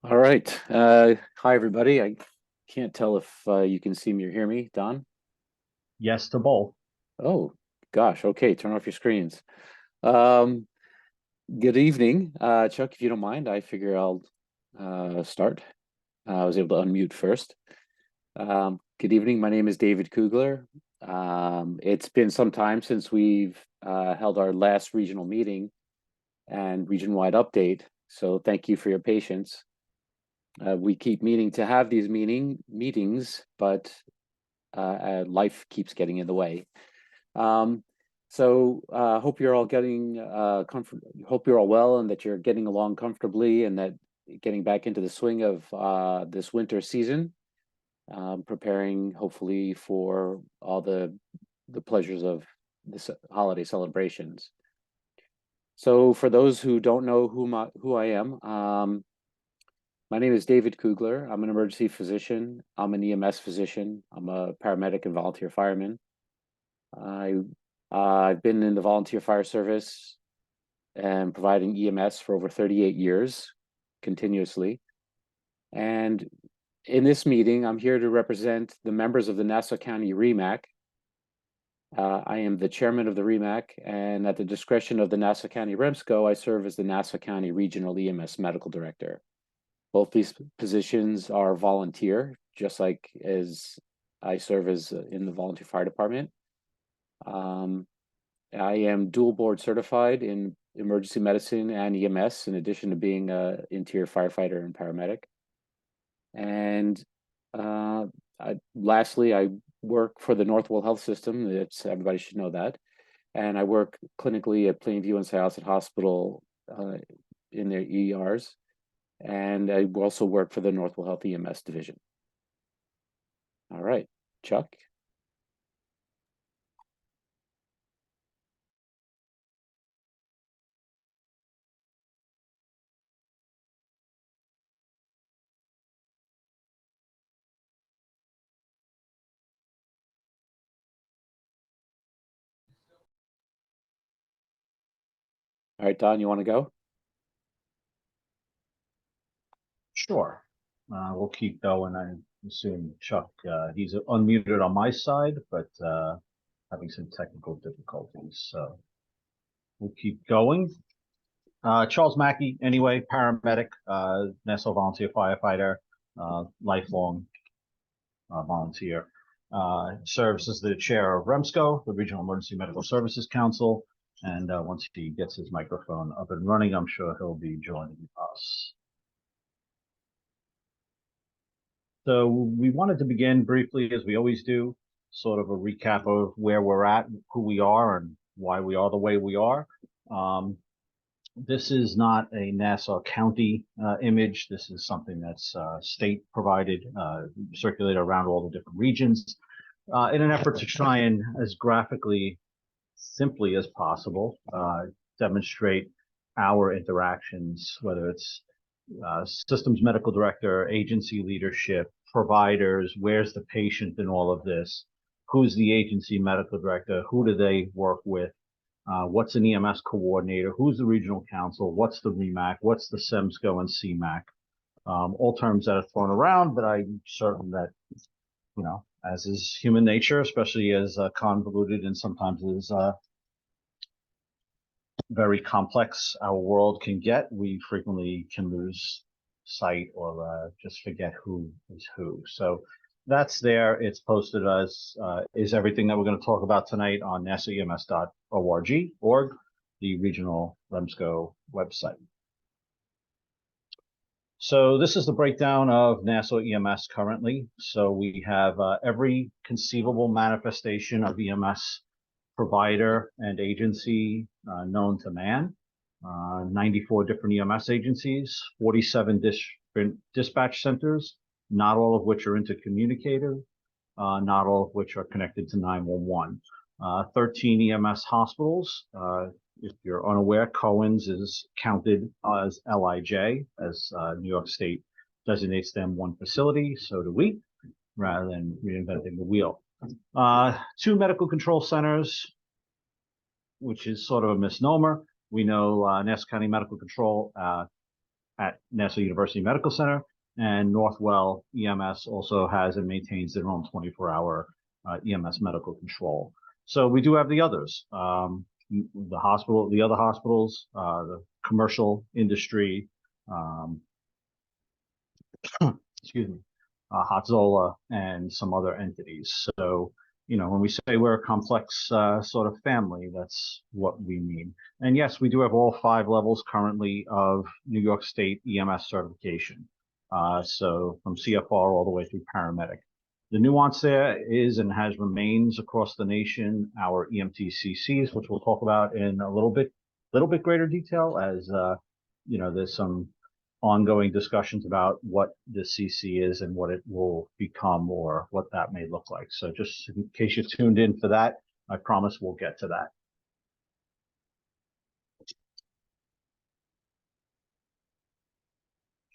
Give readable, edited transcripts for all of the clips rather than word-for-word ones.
All right. Hi, everybody. I can't tell if you can see me or hear me, Don. Yes to both. Oh, gosh. Okay, turn off your screens. Um, Good evening, Chuck. If you don't mind, I figure I'll start. I was able to unmute first. Good evening. My name is David Kugler. It's been some time since we've held our last regional meeting and region-wide update. So thank you for your patience. We keep meaning to have these meetings, but life keeps getting in the way. Hope you're all getting hope you're all well and that you're getting along comfortably and that getting back into the swing of this winter season, preparing hopefully for all the pleasures of this holiday celebrations. So for those who don't know who I am, my name is David Kugler. I'm an emergency physician. I'm an EMS physician. I'm a paramedic and volunteer fireman. I've been in the volunteer fire service and providing EMS for over 38 years continuously. And in this meeting, I'm here to represent the members of the Nassau County REMAC. I am the chairman of the REMAC, and at the discretion of the Nassau County REMSCO, I serve as the Nassau County Regional EMS Medical Director. Both these positions are volunteer, just like as I serve as in the volunteer fire department. I am dual board certified in emergency medicine and EMS, in addition to being an interior firefighter and paramedic. And lastly, I work for the Northwell Health System. Everybody should know that. And I work clinically at Plainview and Syosset Hospital in their ERs. And I also work for the Northwell Health EMS division. All right, Chuck. All right, Don, you want to go? Sure. We'll keep going. I assume Chuck, he's unmuted on my side, but having some technical difficulties. So we'll keep going. Charles Mackey, anyway, paramedic, Nassau volunteer firefighter, lifelong volunteer. Serves as the chair of REMSCO, the Regional Emergency Medical Services Council. And once he gets his microphone up and running, I'm sure he'll be joining us. So we wanted to begin briefly, as we always do, sort of a recap of where we're at, who we are, and why we are the way we are. This is not a Nassau County image. This is something that's state provided, circulated around all the different regions in an effort to try and, as graphically simply as possible, demonstrate our interactions, whether it's systems medical director, agency leadership, providers, where's the patient in all of this, who's the agency medical director, who do they work with, what's an EMS coordinator, who's the regional counsel, what's the REMAC, what's the SEMSCO and CMAC, all terms that are thrown around, but I'm certain that, you know, as is human nature, especially as convoluted and sometimes as very complex our world can get, we frequently can lose sight or just forget who is who. So that's there. It's posted as is everything that we're going to talk about tonight on nassauems.org, the regional REMSCO website. So this is the breakdown of Nassau EMS currently. So we have every conceivable manifestation of EMS provider and agency known to man, 94 different EMS agencies, 47 different dispatch centers, not all of which are intercommunicative, not all of which are connected to 911. 13 EMS hospitals. If you're unaware, Cohen's is counted as LIJ, as New York State designates them one facility, so do we, rather than reinventing the wheel. 2 medical control centers, which is sort of a misnomer. We know Nassau County Medical Control at Nassau University Medical Center, and Northwell EMS also has and maintains their own 24-hour EMS medical control. So we do have the others, the other hospitals, the commercial industry, excuse me, Hotzola, and some other entities. So, you know, when we say we're a complex sort of family, that's what we mean. And yes, we do have all 5 levels currently of New York State EMS certification. So from CFR all the way through paramedic. The nuance there is and has remains across the nation our EMT-CCs, which we'll talk about in a little bit greater detail as, you know, there's some ongoing discussions about what the CC is and what it will become or what that may look like. So just in case you tuned in for that, I promise we'll get to that.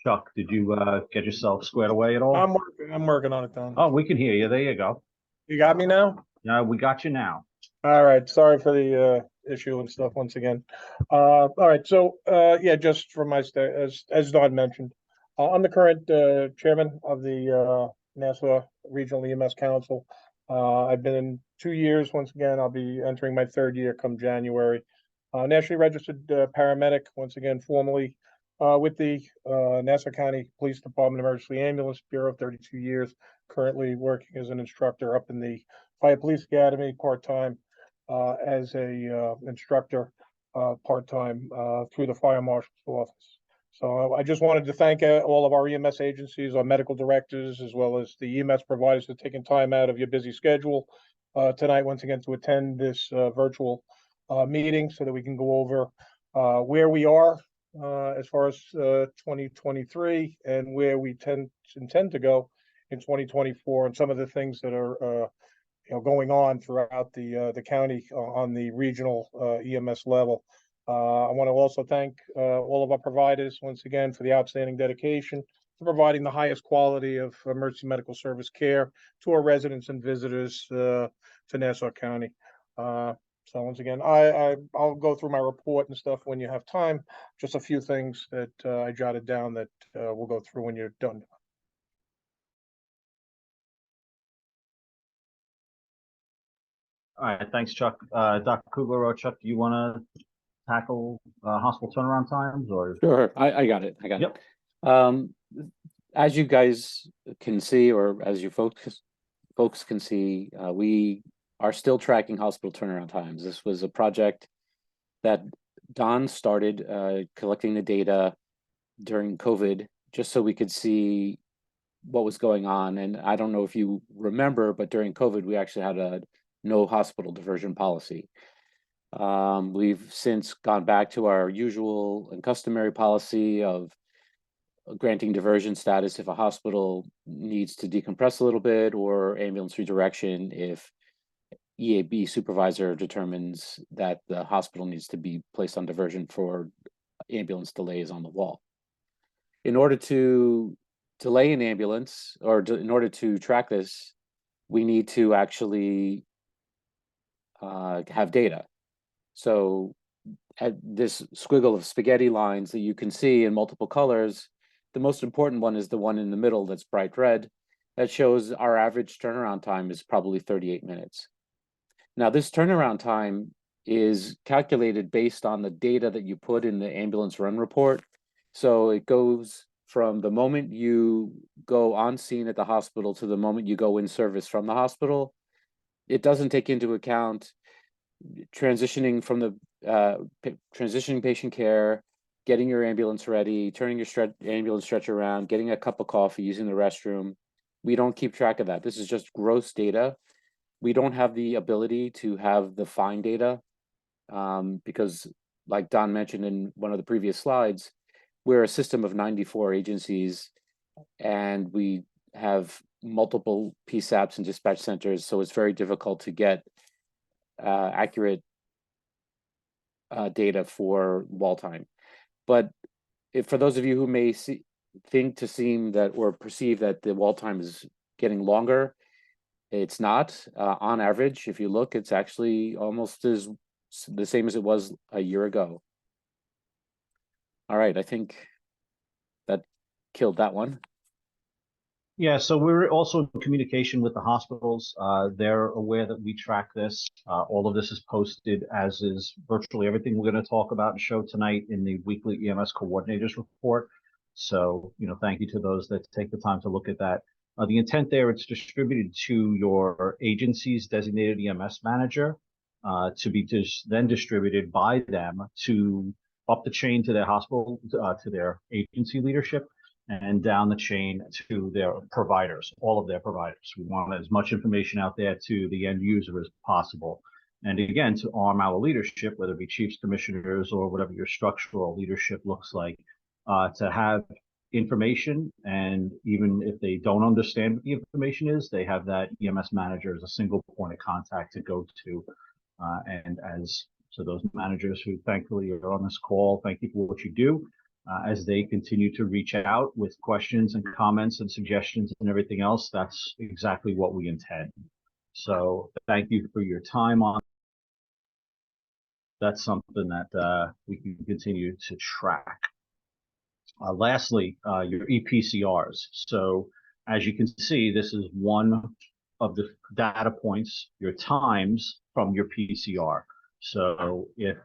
Chuck, did you get yourself squared away at all? I'm working on it, Don. Oh, we can hear you. There you go. You got me now? Yeah, we got you now. All right. Sorry for the issue and stuff once again. All right. So yeah, just from my as Don mentioned, I'm the current chairman of the Nassau Regional EMS Council. I've been in 2 years. Once again, I'll be entering my 3rd year come January. Nationally registered paramedic, once again, formally with the Nassau County Police Department Emergency Ambulance Bureau, 32 years. Currently working as an instructor up in the Fire Police Academy part-time as a instructor part-time through the Fire Marshal's office. So I just wanted to thank all of our EMS agencies, our medical directors, as well as the EMS providers for taking time out of your busy schedule tonight once again to attend this virtual meeting so that we can go over where we are as far as 2023 and where we intend to go in 2024 and some of the things that are going on throughout the county on the regional EMS level. I want to also thank all of our providers once again for the outstanding dedication to providing the highest quality of emergency medical service care to our residents and visitors to Nassau County. So once again, I'll go through my report and stuff when you have time. Just a few things that I jotted down that we'll go through when you're done. All right, thanks, Chuck. Dr. Kugler or Chuck, do you want to tackle hospital turnaround times or? Sure, I got it. Yep. As you guys can see, or as you folks can see, we are still tracking hospital turnaround times. This was a project that Don started collecting the data during COVID, just so we could see what was going on. And I don't know if you remember, but during COVID, we actually had a no hospital diversion policy. We've since gone back to our usual and customary policy of granting diversion status if a hospital needs to decompress a little bit, or ambulance redirection if EAB supervisor determines that the hospital needs to be placed on diversion for ambulance delays on the wall. In order to delay an ambulance, or in order to track this, we need to actually have data. So at this squiggle of spaghetti lines that you can see in multiple colors, the most important one is the one in the middle that's bright red. That shows our average turnaround time is probably 38 minutes. Now, this turnaround time is calculated based on the data that you put in the ambulance run report. So it goes from the moment you go on scene at the hospital to the moment you go in service from the hospital. It doesn't take into account transitioning from the transitioning patient care, getting your ambulance ready, turning your ambulance stretcher around, getting a cup of coffee, using the restroom. We don't keep track of that. This is just gross data. We don't have the ability to have the fine data because, like Don mentioned in one of the previous slides, we're a system of 94 agencies and we have multiple PSAPs and dispatch centers, so it's very difficult to get accurate data for wall time. But for those of you who may seem that or perceive that the wall time is getting longer, it's not. On average, if you look, it's actually almost the same as it was a year ago. All right, I think killed that one. Yeah, so we're also in communication with the hospitals. They're aware that we track this. All of this is posted, as is virtually everything we're going to talk about and show tonight in the weekly EMS coordinators report. So, thank you to those that take the time to look at that. The intent there, it's distributed to your agency's designated EMS manager to be then distributed by them to up the chain to their hospital, to their agency leadership, and down the chain to their providers, all of their providers. We want as much information out there to the end user as possible. And again, to arm our leadership, whether it be chiefs, commissioners, or whatever your structural leadership looks like, to have information. And even if they don't understand what the information is, they have that EMS manager as a single point of contact to go to. And as to those managers who thankfully are on this call, thank you for what you do. As they continue to reach out with questions and comments and suggestions and everything else, that's exactly what we intend. So thank you for your time on. That's something that we can continue to track. Lastly, your ePCRs. So as you can see, this is one of the data points, your times from your PCR. So if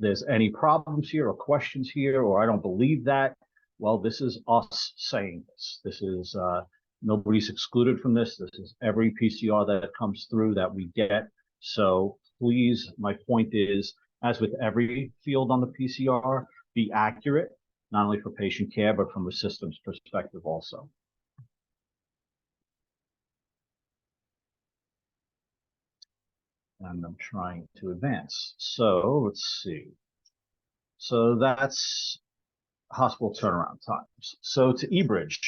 there's any problems here or questions here, or I don't believe that, well, this is us saying this. This is nobody's excluded from this. This is every PCR that comes through that we get. So please, my point is, as with every field on the PCR, be accurate, not only for patient care, but from the system's perspective also. And I'm trying to advance. So let's see. So that's hospital turnaround times. So to eBridge.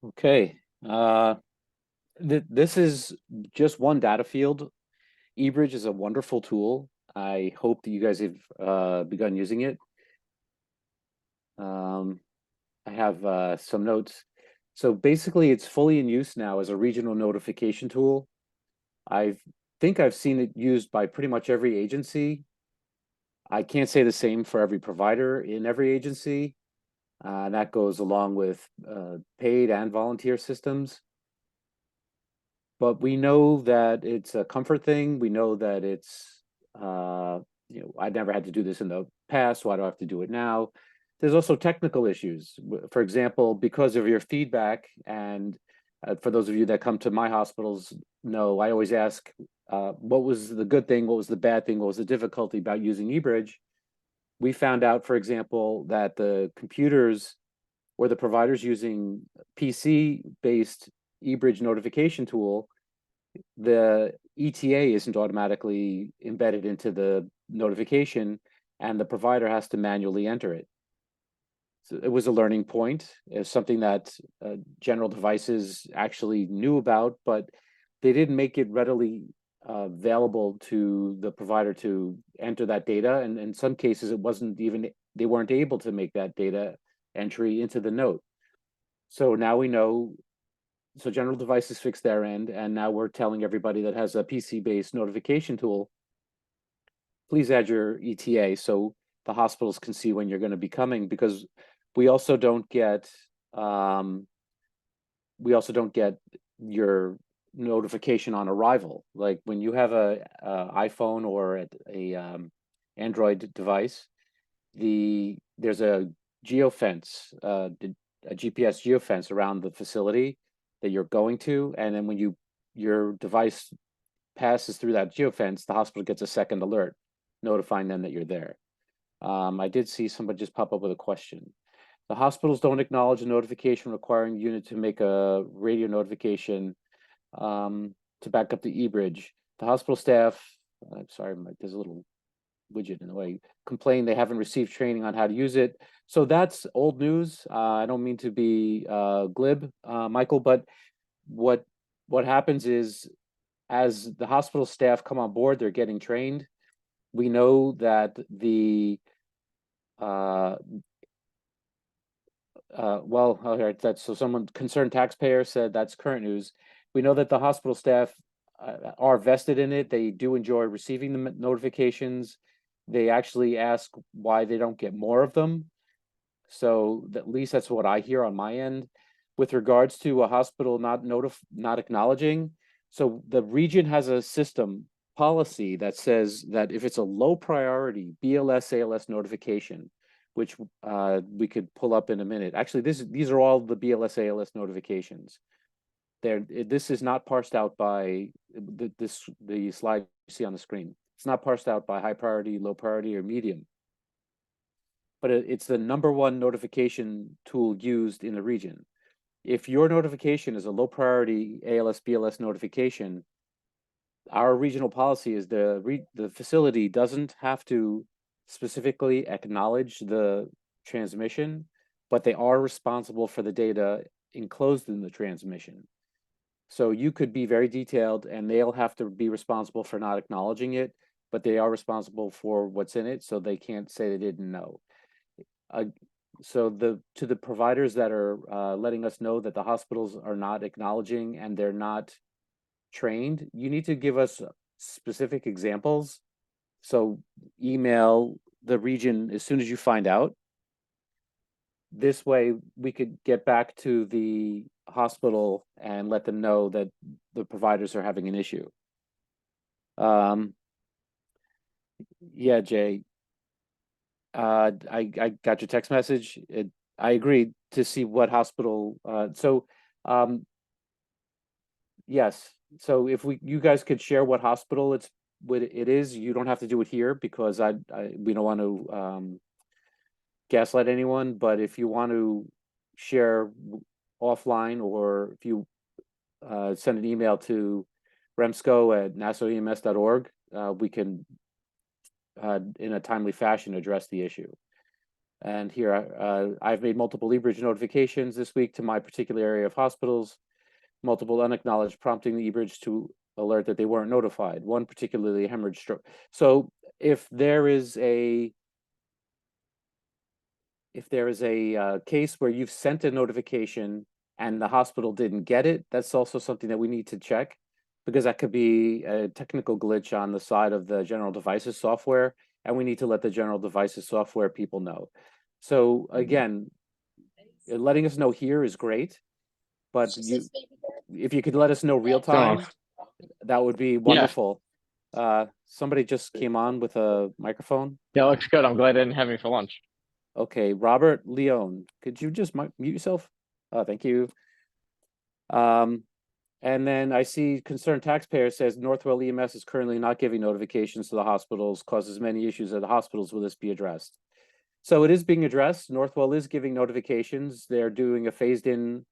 Okay. This is just one data field. eBridge is a wonderful tool. I hope that you guys have begun using it. I have some notes. So basically, it's fully in use now as a regional notification tool. I think I've seen it used by pretty much every agency. I can't say the same for every provider in every agency. That goes along with paid and volunteer systems. But we know that it's a comfort thing. We know that it's, I never had to do this in the past. Why do I have to do it now? There's also technical issues. For example, because of your feedback, and for those of you that come to my hospitals, know I always ask, what was the good thing? What was the bad thing? What was the difficulty about using eBridge? We found out, for example, that the computers or the providers using PC-based eBridge notification tool, the ETA isn't automatically embedded into the notification, and the provider has to manually enter it. So it was a learning point. It's something that General Devices actually knew about, but they didn't make it readily available to the provider to enter that data. And in some cases, it wasn't even, they weren't able to make that data entry into the note. So now we know, so General Devices fixed their end, and now we're telling everybody that has a PC-based notification tool, please add your ETA so the hospitals can see when you're going to be coming, because we also don't get your notification on arrival. Like when you have a iPhone or a Android device, there's a geofence, a GPS geofence around the facility that you're going to, and then when your device passes through that geofence, the hospital gets a second alert notifying them that you're there. I did see somebody just pop up with a question. The hospitals don't acknowledge a notification requiring the unit to make a radio notification to back up the eBridge. The hospital staff, I'm sorry, there's a little widget in the way, complain they haven't received training on how to use it. So that's old news. I don't mean to be glib, Michael, but what happens is, as the hospital staff come on board, they're getting trained. We know that the all right, that's so someone concerned taxpayer said that's current news. We know that the hospital staff are vested in it. They do enjoy receiving the notifications. they actually ask why they don't get more of them. So at least that's what I hear on my end. With regards to a hospital not acknowledging, so the region has a system policy that says that if it's a low priority BLS ALS notification, which we could pull up in a minute. Actually, these are all the BLS ALS notifications. This is not parsed out by the slide you see on the screen. It's not parsed out by high priority, low priority, or medium. But it's the #1 notification tool used in the region. If your notification is a low priority ALS BLS notification, our regional policy is the facility doesn't have to specifically acknowledge the transmission, but they are responsible for the data enclosed in the transmission. So you could be very detailed and they'll have to be responsible for not acknowledging it, but they are responsible for what's in it, so they can't say they didn't know. So to the providers that are letting us know that the hospitals are not acknowledging and they're not trained, you need to give us specific examples. So email the region as soon as you find out. This way we could get back to the hospital and let them know that the providers are having an issue. Yeah, Jay, I got your text message. I agreed to see what hospital. Yes. So if you guys could share what hospital it is, you don't have to do it here because we don't want to gaslight anyone. But if you want to share offline, or if you send an email to remsco@nassauems.org, we can in a timely fashion address the issue. And here I've made multiple eBridge notifications this week to my particular area of hospitals, multiple unacknowledged, prompting the eBridge to alert that they weren't notified, one particularly hemorrhage stroke. So if there is a case where you've sent a notification and the hospital didn't get it, that's also something that we need to check, because that could be a technical glitch on the side of the General Devices software, and we need to let the General Devices software people know. So again, letting us know here is great, but if you could let us know real time, that would be wonderful. Yeah. Somebody just came on with a microphone. Yeah, looks good. I'm glad I didn't have any for lunch. Okay, Robert Leone, could you just mute yourself? Thank you. And then I see concerned taxpayer says Northwell EMS is currently not giving notifications to the hospitals, causes many issues at the hospitals. Will this be addressed? So it is being addressed. Northwell is giving notifications. They're doing a phased in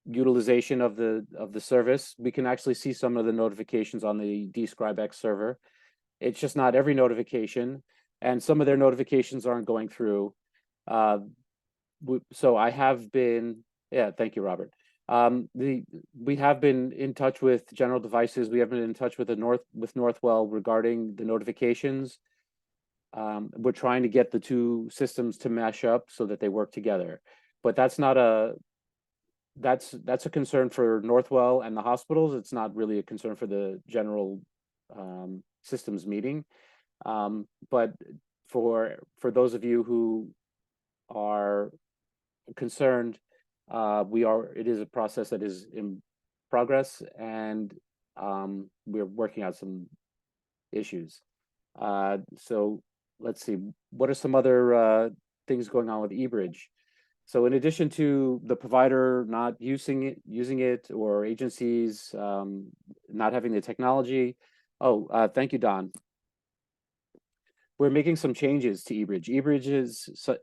utilization of the service. We can actually see some of the notifications on the DScribeX server. It's just not every notification, and some of their notifications aren't going through. So I have been, yeah, thank you, Robert. We have been in touch with General Devices. We have been in touch with Northwell regarding the notifications. We're trying to get the two systems to mesh up so that they work together, but that's a concern for Northwell and the hospitals. It's not really a concern for the general systems meeting. But for those of you who are concerned, it is a process that is in progress, and we're working out some issues. So let's see, what are some other things going on with eBridge? So in addition to the provider not using it, or agencies not having the technology. Thank you, Don. We're making some changes to eBridge. eBridge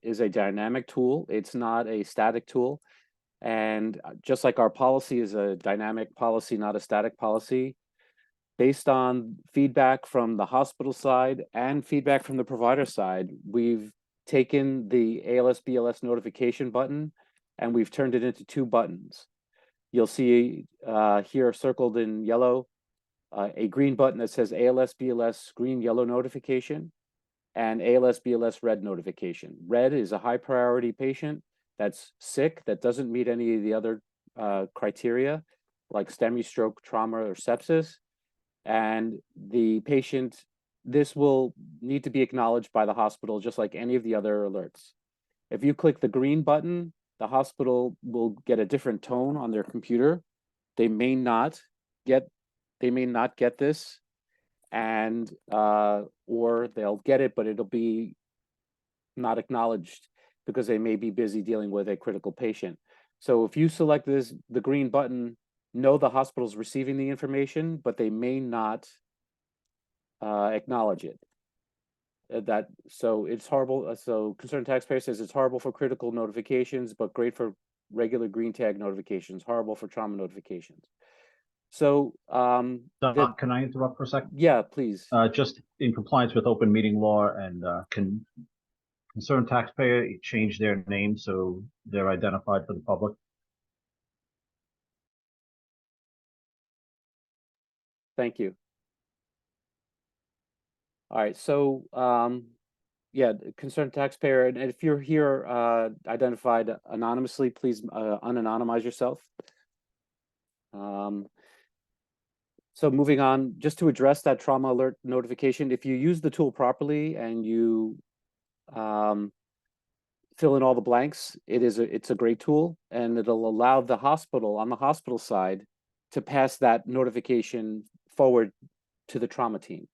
is a dynamic tool. It's not a static tool. And just like our policy is a dynamic policy, not a static policy, based on feedback from the hospital side and feedback from the provider side, we've taken the ALS BLS notification button and we've turned it into two buttons. You'll see here circled in yellow a green button that says ALS BLS green yellow notification, and ALS BLS red notification. Red is a high priority patient that's sick, that doesn't meet any of the other criteria like STEMI, stroke, trauma, or sepsis, and the patient this will need to be acknowledged by the hospital, just like any of the other alerts. If you click the green button, the hospital will get a different tone on their computer. They may not get this, and or they'll get it, but it'll be not acknowledged because they may be busy dealing with a critical patient. So if you select the green button, know the hospital's receiving the information, but they may not acknowledge it. So it's horrible. So Concerned Taxpayer says it's horrible for critical notifications, but great for regular green tag notifications, horrible for trauma notifications. So Don, can I interrupt for a second? Yeah, please. Just in compliance with open meeting law, and can Concerned Taxpayer change their name so they're identified for the public? Thank you. All right, so yeah, Concerned Taxpayer, and if you're here identified anonymously, please unanonymize yourself. So moving on, just to address that trauma alert notification, if you use the tool properly and you fill in all the blanks, it's a great tool, and it'll allow the hospital, on the hospital side, to pass that notification forward to the trauma team.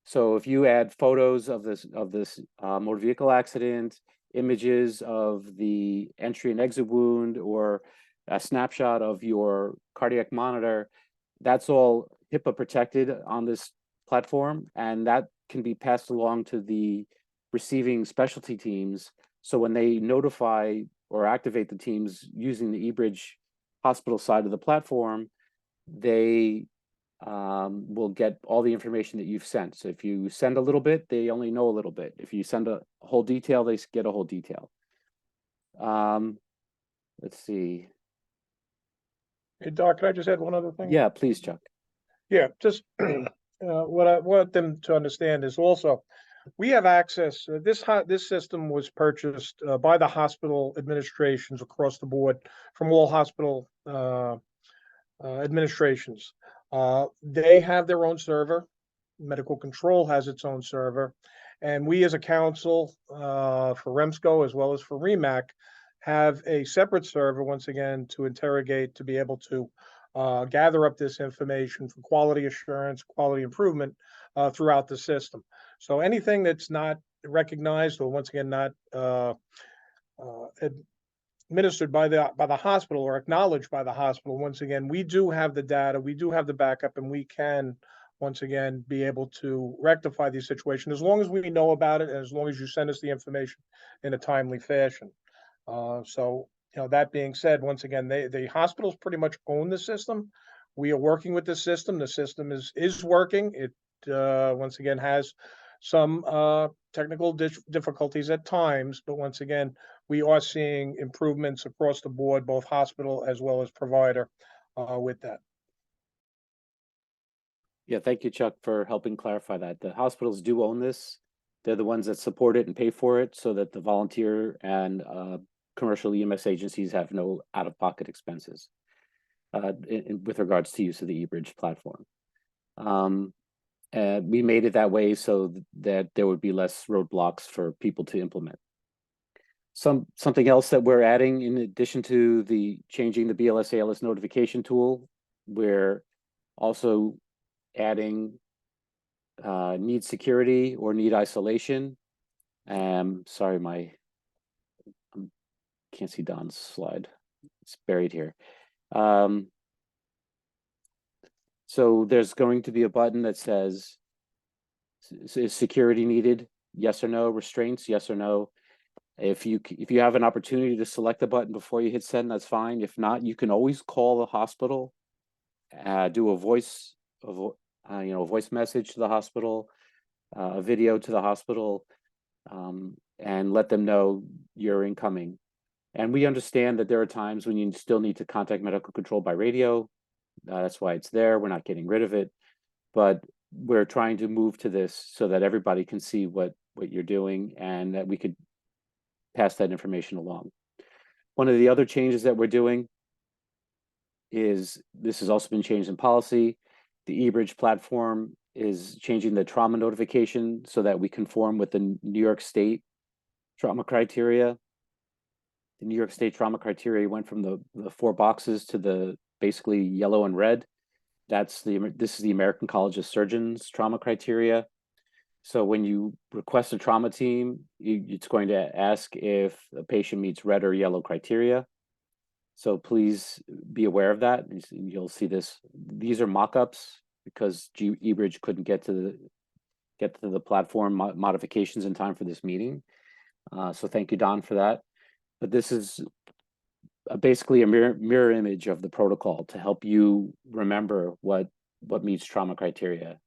So if you add photos of this motor vehicle accident, images of the entry and exit wound, or a snapshot of your cardiac monitor, that's all HIPAA protected on this platform, and that can be passed along to the receiving specialty teams. So when they notify or activate the teams using the eBridge hospital side of the platform, they will get all the information that you've sent. So if you send a little bit, they only know a little bit. If you send a whole detail, they get a whole detail. Let's see. Hey, Doc, can I just add one other thing? Yeah, please, Chuck. Yeah, just what I want them to understand is also, we have access. This system was purchased by the hospital administrations across the board from all hospital administrations. They have their own server. Medical Control has its own server, and we as a council for REMSCO as well as for REMAC have a separate server, once again, to interrogate, to be able to gather up this information for quality assurance, quality improvement throughout the system. So anything that's not recognized, or once again not administered by the hospital or acknowledged by the hospital, once again, we do have the data, we do have the backup, and we can once again be able to rectify these situations as long as we know about it, and as long as you send us the information in a timely fashion. So, that being said, once again, the hospitals pretty much own the system. We are working with the system. The system is working. It once again has some technical difficulties at times, but once again, we are seeing improvements across the board, both hospital as well as provider, with that. Yeah, thank you, Chuck, for helping clarify that. The hospitals do own this. They're the ones that support it and pay for it, so that the volunteer and commercial EMS agencies have no out-of-pocket expenses with regards to use of the eBridge platform. We made it that way so that there would be less roadblocks for people to implement. Something else that we're adding, in addition to the changing the BLS ALS notification tool, we're also adding need security or need isolation. Sorry, can't see Don's slide. It's buried here. So there's going to be a button that says, is security needed? Yes or no. Restraints? Yes or no. If you have an opportunity to select the button before you hit send, that's fine. If not, you can always call the hospital, do a voice message to the hospital, a video to the hospital, and let them know you're incoming. And we understand that there are times when you still need to contact medical control by radio. That's why it's there. We're not getting rid of it, but we're trying to move to this so that everybody can see what you're doing, and that we could pass that information along. One of the other changes that we're doing is, this has also been changed in policy. The eBridge platform is changing the trauma notification so that we conform with the New York State trauma criteria. The New York State trauma criteria went from the 4 boxes to the basically yellow and red. This is the American College of Surgeons trauma criteria. So when you request a trauma team, it's going to ask if a patient meets red or yellow criteria. So please be aware of that. You'll see this. These are mock-ups because eBridge couldn't get to the platform modifications in time for this meeting. So thank you, Don, for that. But this is basically a mirror image of the protocol to help you remember what meets trauma criteria.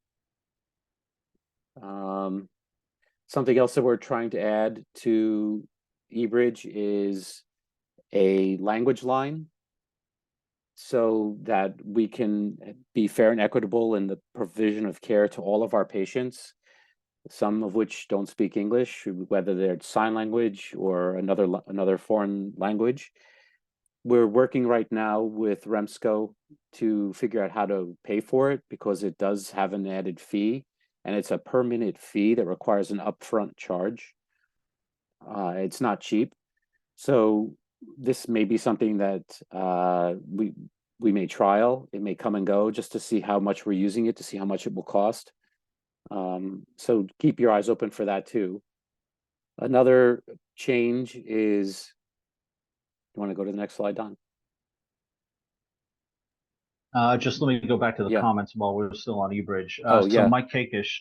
Something else that we're trying to add to eBridge is a language line so that we can be fair and equitable in the provision of care to all of our patients, some of which don't speak English, whether they're sign language or another foreign language. We're working right now with REMSCO to figure out how to pay for it because it does have an added fee, and it's a per minute fee that requires an upfront charge. It's not cheap. So this may be something that we may trial. It may come and go just to see how much we're using it, to see how much it will cost. So keep your eyes open for that too. Another change is, you want to go to the next slide, Don? Just let me go back to the comments while we're still on eBridge. So Mike Kakish,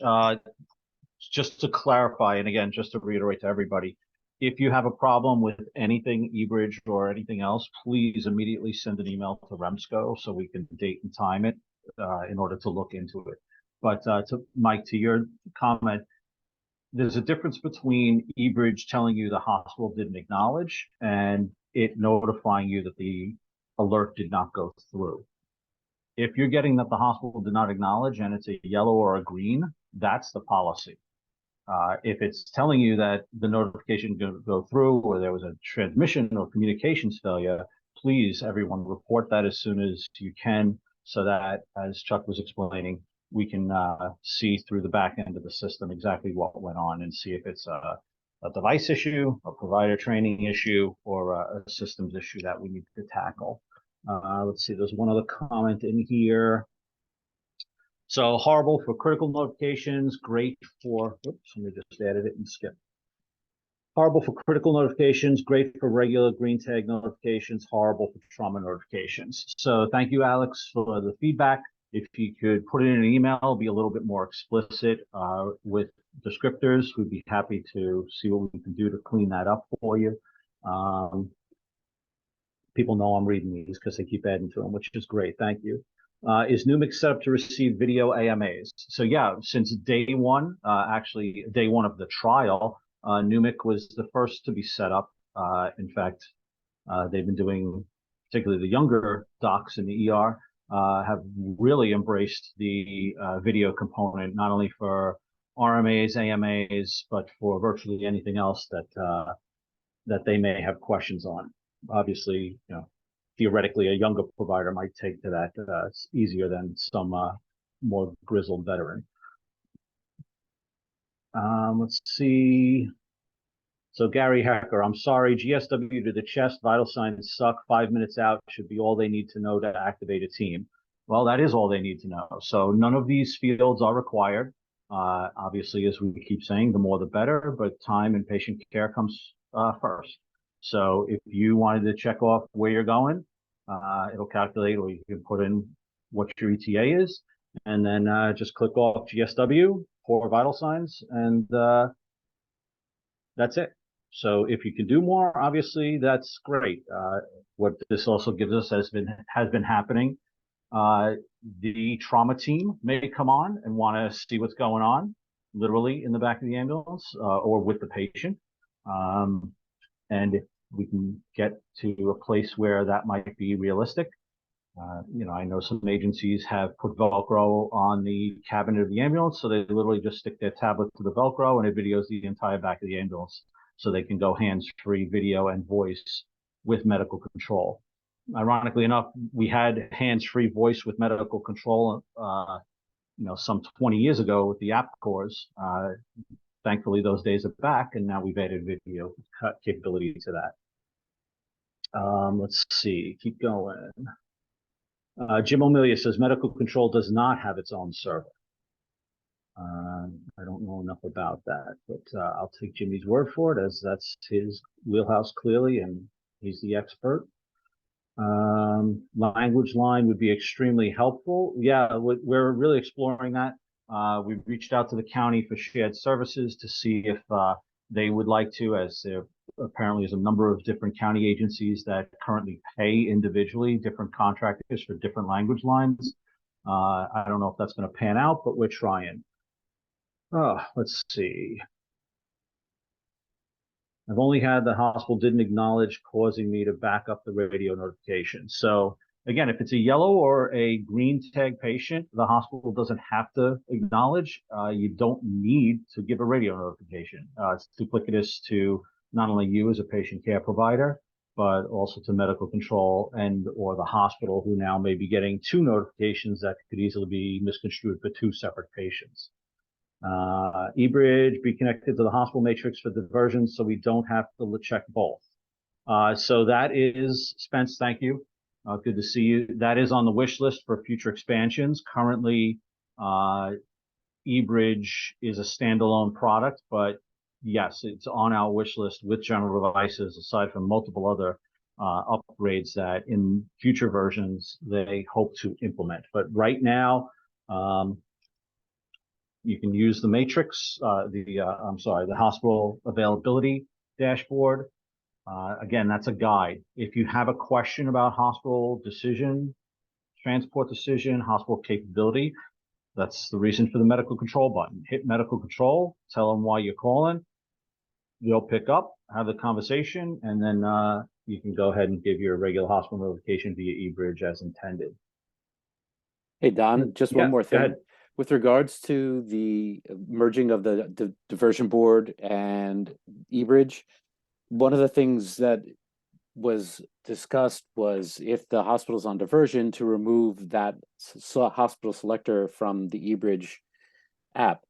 just to clarify, and again, just to reiterate to everybody, if you have a problem with anything eBridge or anything else, please immediately send an email to REMSCO so we can date and time it in order to look into it. But to Mike, to your comment, there's a difference between eBridge telling you the hospital didn't acknowledge and it notifying you that the alert did not go through. If you're getting that the hospital did not acknowledge and it's a yellow or a green, that's the policy. If it's telling you that the notification didn't go through or there was a transmission or communications failure, please, everyone, report that as soon as you can so that, as Chuck was explaining, we can see through the back end of the system exactly what went on and see if it's a device issue, a provider training issue, or a systems issue that we need to tackle. Let's see, there's one other comment in here. So horrible for critical notifications, great for, oops, let me just added it and skip. Horrible for critical notifications, great for regular green tag notifications, horrible for trauma notifications. So thank you, Alex, for the feedback. If you could put it in an email, be a little bit more explicit with descriptors, we'd be happy to see what we can do to clean that up for you. People know I'm reading these because they keep adding to them, which is great. Thank you. Is NEMSIS set up to receive video AMAs? So yeah, since day one, actually day one of the trial, NEMSIS was the first to be set up. In fact, they've been doing, particularly the younger docs in the ER, have really embraced the video component, not only for RMAs, AMAs, but for virtually anything else that they may have questions on. Obviously, you know, theoretically, a younger provider might take to that easier than some more grizzled veteran. Let's see. So Gary Hecker, I'm sorry, GSW to the chest, vital signs suck, 5 minutes out should be all they need to know to activate a team. Well, that is all they need to know. So none of these fields are required. Obviously, as we keep saying, the more the better, but time and patient care comes first. So if you wanted to check off where you're going, it'll calculate, or you can put in what your ETA is, and then just click off GSW for vital signs, and that's it. So if you can do more, obviously that's great. What this also gives us has been happening. The trauma team may come on and want to see what's going on, literally in the back of the ambulance or with the patient. And if we can get to a place where that might be realistic, you know, I know some agencies have put Velcro on the cabinet of the ambulance, so they literally just stick their tablet to the Velcro and it videos the entire back of the ambulance, so they can go hands-free video and voice with medical control. Ironically enough, we had hands-free voice with medical control some 20 years ago with the app cores. Thankfully, those days are back, and now we've added video capability to that. Let's see, keep going. Jim O'Melia says medical control does not have its own server. I don't know enough about that, but I'll take Jimmy's word for it, as that's his wheelhouse clearly, and he's the expert. Language line would be extremely helpful. Yeah, we're really exploring that. We've reached out to the county for shared services to see if they would like to, as there apparently is a number of different county agencies that currently pay individually different contractors for different language lines. I don't know if that's going to pan out, but we're trying. Let's see. I've only had the hospital didn't acknowledge, causing me to back up the radio notification. So again, if it's a yellow or a green tag patient, the hospital doesn't have to acknowledge. You don't need to give a radio notification. It's duplicitous to not only you as a patient care provider, but also to medical control and or the hospital, who now may be getting two notifications that could easily be misconstrued for two separate patients. eBridge, be connected to the hospital matrix for diversion so we don't have to check both. So that is, Spence, thank you. Good to see you. That is on the wish list for future expansions. Currently, eBridge is a standalone product, but yes, it's on our wish list with General Devices, aside from multiple other upgrades that in future versions they hope to implement. But right now, you can use the matrix, the hospital availability dashboard. Again, that's a guide. If you have a question about hospital decision, transport decision, hospital capability, that's the reason for the medical control button. Hit medical control, tell them why you're calling. They'll pick up, have the conversation, and then you can go ahead and give your regular hospital notification via eBridge as intended. Hey, Don, just one more thing. With regards to the merging of the diversion board and eBridge, one of the things that was discussed was if the hospital's on diversion, to remove that hospital selector from the eBridge app.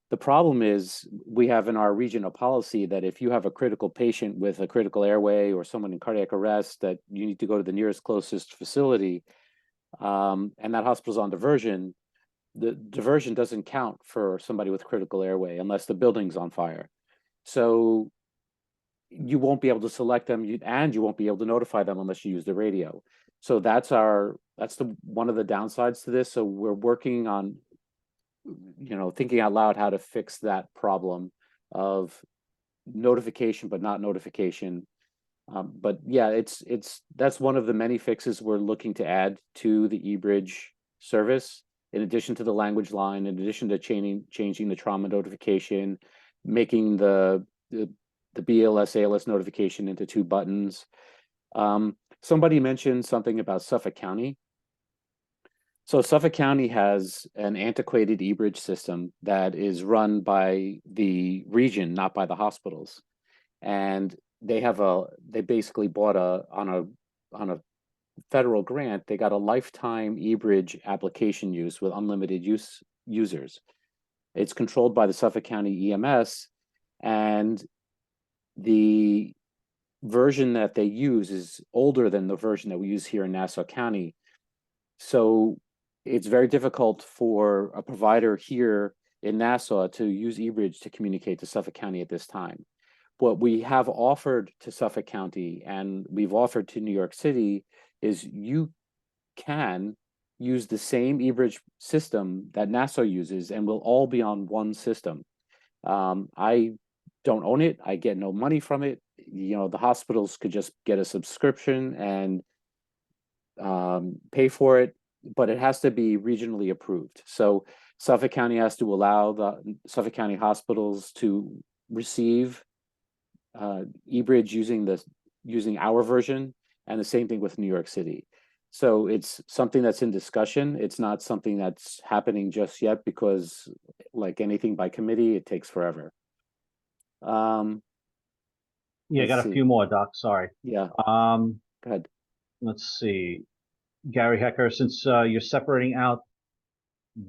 The problem is we have in our region a policy that if you have a critical patient with a critical airway or someone in cardiac arrest, that you need to go to the nearest closest facility, and that hospital's on diversion, the diversion doesn't count for somebody with critical airway unless the building's on fire. So you won't be able to select them, and you won't be able to notify them unless you use the radio. So that's one of the downsides to this. So we're working on, thinking out loud how to fix that problem of notification but not notification. But yeah, that's one of the many fixes we're looking to add to the eBridge service. In addition to the language line, in addition to changing the trauma notification, making the BLS ALS notification into 2 buttons. Somebody mentioned something about Suffolk County. So Suffolk County has an antiquated eBridge system that is run by the region, not by the hospitals. And they basically bought on a federal grant, they got a lifetime eBridge application use with unlimited users. It's controlled by the Suffolk County EMS, and the version that they use is older than the version that we use here in Nassau County. So it's very difficult for a provider here in Nassau to use eBridge to communicate to Suffolk County at this time. What we have offered to Suffolk County and we've offered to New York City is you can use the same eBridge system that Nassau uses, and we'll all be on one system. I don't own it. I get no money from it. The hospitals could just get a subscription and pay for it, but it has to be regionally approved. So Suffolk County has to allow the Suffolk County hospitals to receive eBridge using our version, and the same thing with New York City. So it's something that's in discussion. It's not something that's happening just yet because, like anything by committee, it takes forever. Yeah, I got a few more, Doc. Sorry. Yeah. Go ahead. Let's see. Gary Hecker, since you're separating out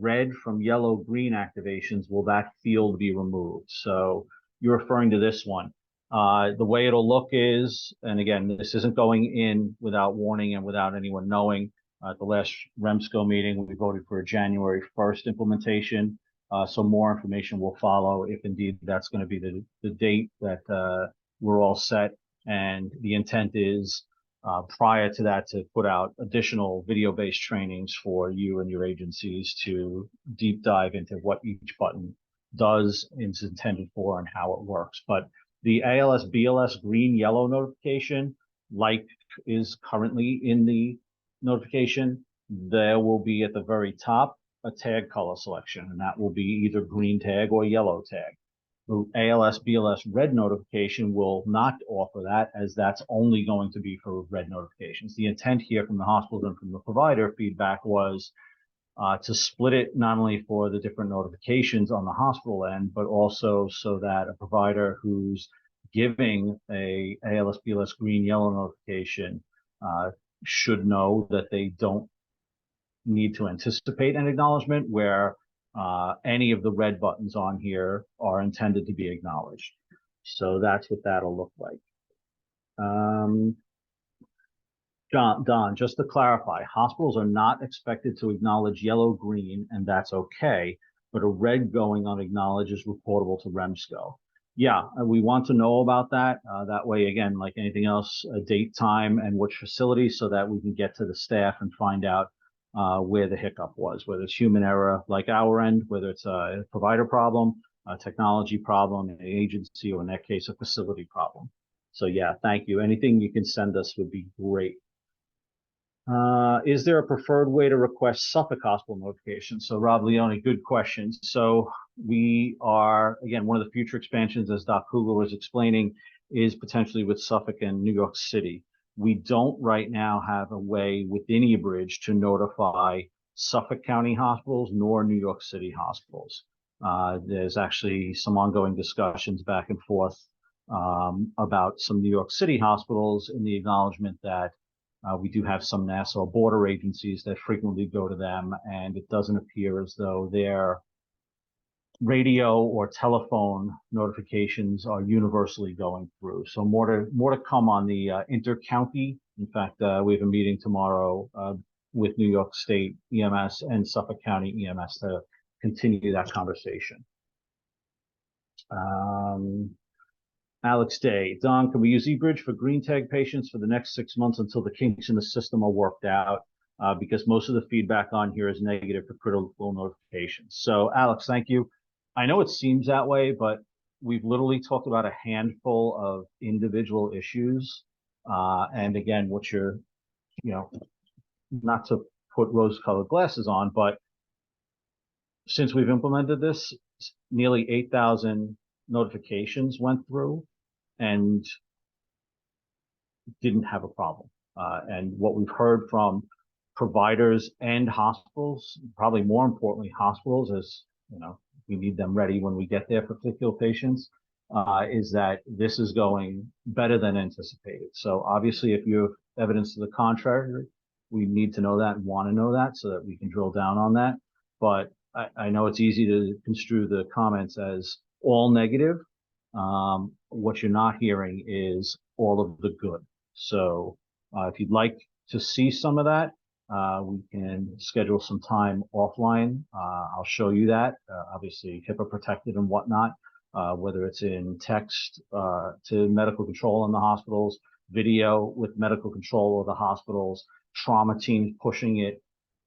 red from yellow green activations, will that field be removed? So you're referring to this one. The way it'll look is, and again, this isn't going in without warning and without anyone knowing. At the last REMSCO meeting, we voted for a January 1st implementation. So more information will follow if indeed that's going to be the date that we're all set. And the intent is prior to that to put out additional video-based trainings for you and your agencies to deep dive into what each button does, is intended for, and how it works. But the ALS BLS green yellow notification, like is currently in the notification, there will be at the very top a tag color selection, and that will be either green tag or yellow tag. The ALS BLS red notification will not offer that, as that's only going to be for red notifications. The intent here from the hospitals and from the provider feedback was to split it not only for the different notifications on the hospital end, but also so that a provider who's giving a ALS BLS green yellow notification should know that they don't need to anticipate an acknowledgement, where any of the red buttons on here are intended to be acknowledged. So that's what that'll look like. Don, just to clarify, hospitals are not expected to acknowledge yellow, green, and that's okay, but a red going unacknowledged is reportable to REMSCO. Yeah, we want to know about that. That way, again, like anything else, a date, time, and which facility, so that we can get to the staff and find out where the hiccup was, whether it's human error like our end, whether it's a provider problem, a technology problem, an agency, or in that case, a facility problem. So yeah, thank you. Anything you can send us would be great. Is there a preferred way to request Suffolk Hospital notification? So Rob Leone, good question. So we are, again, one of the future expansions, as Doc Kugler was explaining, is potentially with Suffolk and New York City. We don't right now have a way within eBridge to notify Suffolk County hospitals nor New York City hospitals. There's actually some ongoing discussions back and forth about some New York City hospitals in the acknowledgement that we do have some Nassau border agencies that frequently go to them, and it doesn't appear as though their radio or telephone notifications are universally going through. So more to come on the inter-county. In fact, we have a meeting tomorrow with New York State EMS and Suffolk County EMS to continue that conversation. Alex Day, Don, can we use eBridge for green tag patients for the next 6 months until the kinks in the system are worked out? Because most of the feedback on here is negative for critical notifications. So Alex, thank you. I know it seems that way, but we've literally talked about a handful of individual issues. And again, what you're, not to put rose-colored glasses on, but since we've implemented this, nearly 8,000 notifications went through and didn't have a problem. And what we've heard from providers and hospitals, probably more importantly hospitals, as we need them ready when we get there for particular patients, is that this is going better than anticipated. So obviously, if you have evidence to the contrary, we need to know that and want to know that so that we can drill down on that. But I know it's easy to construe the comments as all negative. What you're not hearing is all of the good. So if you'd like to see some of that, we can schedule some time offline. I'll show you that, obviously HIPAA protected and whatnot, whether it's in text to medical control in the hospitals, video with medical control of the hospitals, trauma teams pushing it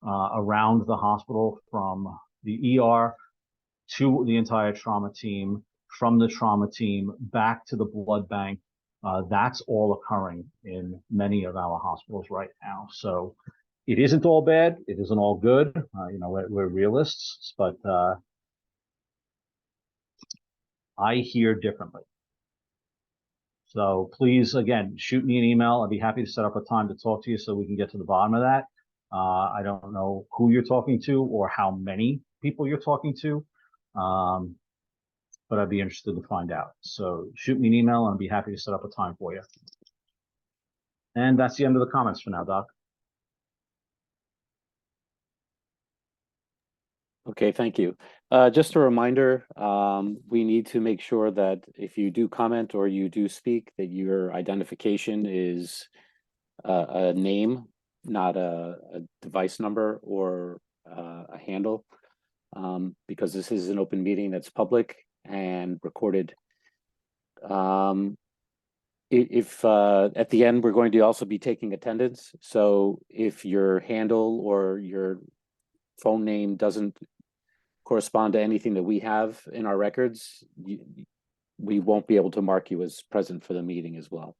around the hospital from the ER to the entire trauma team, from the trauma team back to the blood bank. That's all occurring in many of our hospitals right now. So it isn't all bad. It isn't all good. We're realists, but I hear differently. So please, again, shoot me an email. I'd be happy to set up a time to talk to you so we can get to the bottom of that. I don't know who you're talking to or how many people you're talking to, but I'd be interested to find out. So shoot me an email and I'd be happy to set up a time for you. And that's the end of the comments for now, Doc. Okay, thank you. Just a reminder, we need to make sure that if you do comment or you do speak, that your identification is a name, not a device number or a handle, because this is an open meeting that's public and recorded. If at the end, we're going to also be taking attendance. So if your handle or your phone name doesn't correspond to anything that we have in our records, we won't be able to mark you as present for the meeting as well.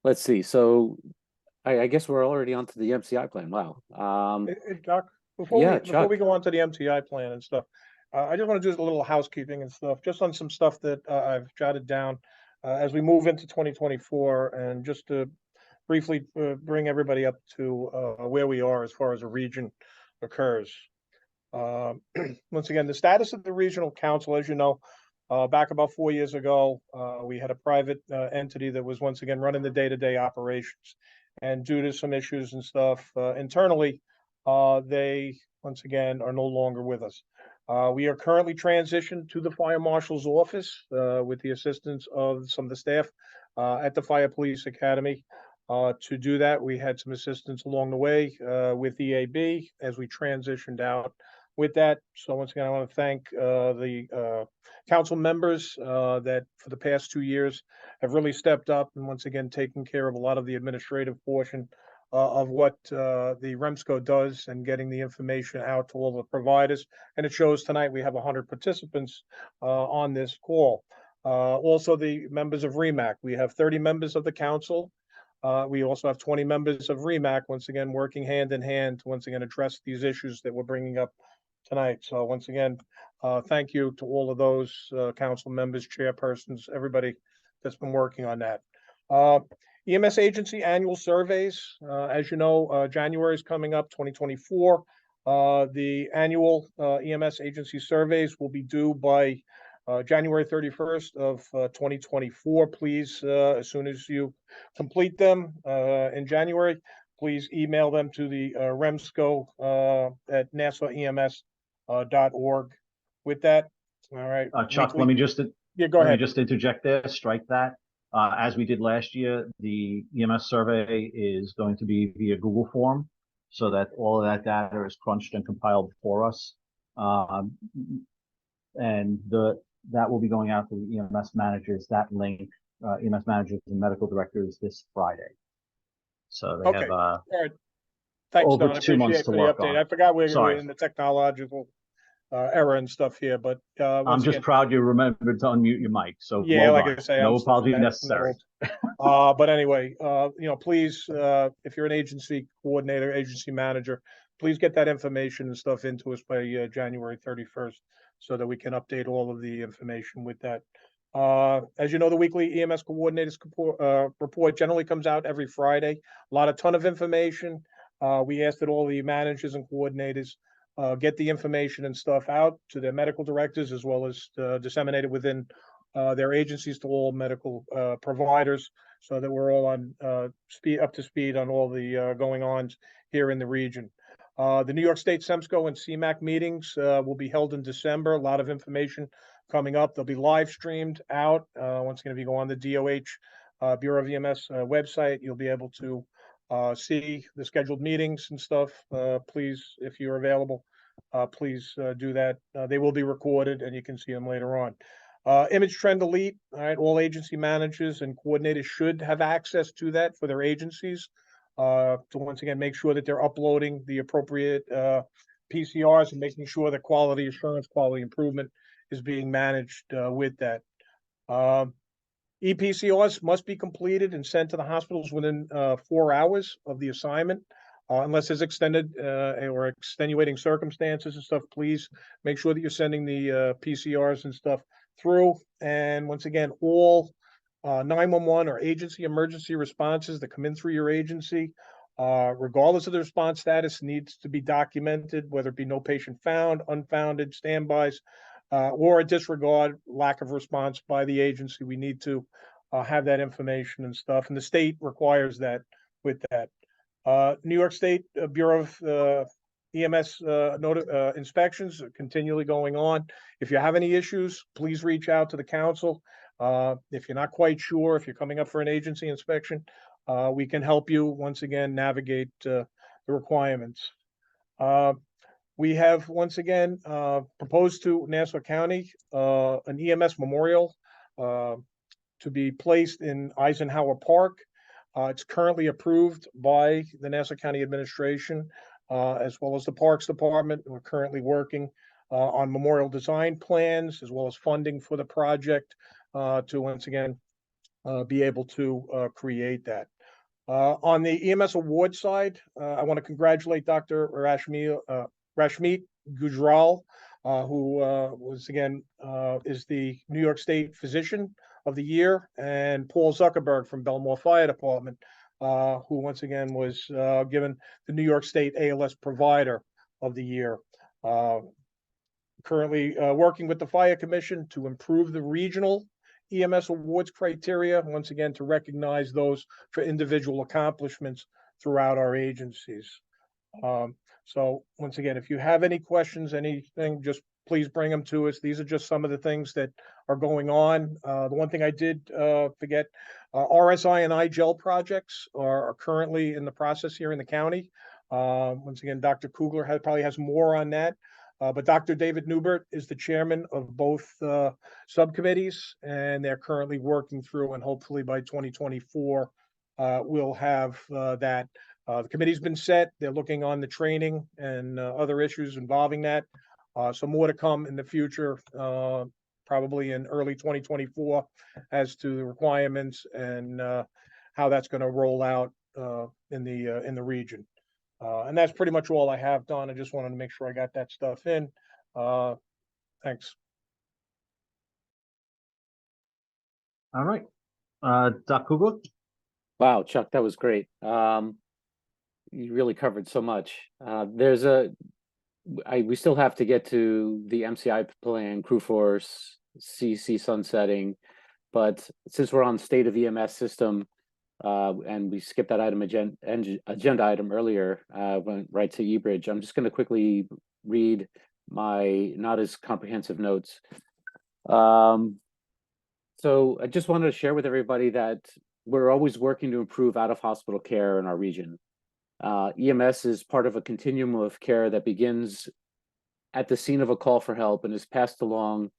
Let's see. So I guess we're already on to the MCI plan. Wow. Doc, Yeah, before we Chuck. go on to the MCI plan and stuff, I just want to do a little housekeeping and stuff, just on some stuff that I've jotted down as we move into 2024, and just to briefly bring everybody up to where we are as far as a region occurs. Once again, the status of the regional council, as you know, back about 4 years ago, we had a private entity that was once again running the day-to-day operations. And due to some issues and stuff internally, they once again are no longer with us. We are currently transitioned to the fire marshal's office with the assistance of some of the staff at the Fire Police Academy. To do that, we had some assistance along the way with EAB as we transitioned out with that. So once again, I want to thank the council members that for the past 2 years have really stepped up and once again taken care of a lot of the administrative portion of what the REMSCO does and getting the information out to all the providers. And it shows tonight we have 100 participants on this call. Also, the members of REMAC, we have 30 members of the council. We also have 20 members of REMAC, once again, working hand in hand to once again address these issues that we're bringing up tonight. So once again, thank you to all of those council members, chairpersons, everybody that's been working on that. EMS agency annual surveys, as you know, January is coming up, 2024. The annual EMS agency surveys will be due by January 31st of 2024. Please, as soon as you complete them in January, please email them to the REMSCO at NassauEMS.org. With that, all right. Chuck, weekly... go ahead. Let me just interject there, strike that. As we did last year, the EMS survey is going to be via Google form, so that all of that data is crunched and compiled for us. And that will be going out to the EMS managers, that link, EMS managers and medical directors this Friday. So they have all right. Thanks, over Don. 2 months to work on. I forgot we're in the technological error and stuff here, but I'm just proud you remembered to unmute your mic. So yeah, well like done. I say, no apology necessary. But anyway, please, if you're an agency coordinator, agency manager, please get that information and stuff into us by January 31st, so that we can update all of the information with that. As you know, the weekly EMS coordinators report generally comes out every Friday. Ton of information. We asked that all the managers and coordinators get the information and stuff out to their medical directors, as well as disseminate it within their agencies to all medical providers, so that we're all on up to speed on all the going-ons here in the region. The New York State SEMSCO and CMAC meetings will be held in December. A lot of information coming up. They'll be live streamed out. Once again, if you go on the DOH Bureau of EMS website, you'll be able to see the scheduled meetings and stuff. Please, if you're available, please do that. They will be recorded and you can see them later on. Image Trend Elite, all right, all agency managers and coordinators should have access to that for their agencies to once again make sure that they're uploading the appropriate PCRs and making sure that quality assurance, quality improvement is being managed with that. ePCRs must be completed and sent to the hospitals within 4 hours of the assignment. Unless there's extended or extenuating circumstances and stuff, please make sure that you're sending the PCRs and stuff through. And once again, all 911 or agency emergency responses that come in through your agency, regardless of the response status, needs to be documented, whether it be no patient found, unfounded, standbys, or a disregard, lack of response by the agency. We need to have that information and stuff, and the state requires that with that. New York State Bureau of EMS inspections are continually going on. If you have any issues, please reach out to the council. If you're not quite sure, if you're coming up for an agency inspection, we can help you once again navigate the requirements. We have once again proposed to Nassau County an EMS memorial to be placed in Eisenhower Park. It's currently approved by the Nassau County Administration as well as the Parks Department. We're currently working on memorial design plans as well as funding for the project to once again be able to create that. On the EMS award side, I want to congratulate Dr. Rashmeet Gujral, who was again is the New York State Physician of the Year, and Paul Zuckerberg from Belmore Fire Department, who once again was given the New York State ALS Provider of the Year. Currently working with the Fire Commission to improve the regional EMS awards criteria, once again to recognize those for individual accomplishments throughout our agencies. So once again, if you have any questions, anything, just please bring them to us. These are just some of the things that are going on. The one thing I did forget, RSI and iGel projects are currently in the process here in the county. Once again, Dr. Kugler probably has more on that. But Dr. David Newbert is the chairman of both subcommittees, and they're currently working through, and hopefully by 2024, we'll have that. The committee's been set. They're looking on the training and other issues involving that. So more to come in the future, probably in early 2024, as to the requirements and how that's going to roll out in the region. And that's pretty much all I have, Don. I just wanted to make sure I got that stuff in. Thanks. All right. Dr. Kugler? Wow, Chuck, that was great. You really covered so much. We still have to get to the MCI Plan, CrewForce, CC sunsetting, but since we're on state of EMS system, and we skipped that agenda item earlier, went right to eBridge. I'm just going to quickly read my not as comprehensive notes. So I just wanted to share with everybody that we're always working to improve out-of-hospital care in our region. EMS is part of a continuum of care that begins at the scene of a call for help and is passed along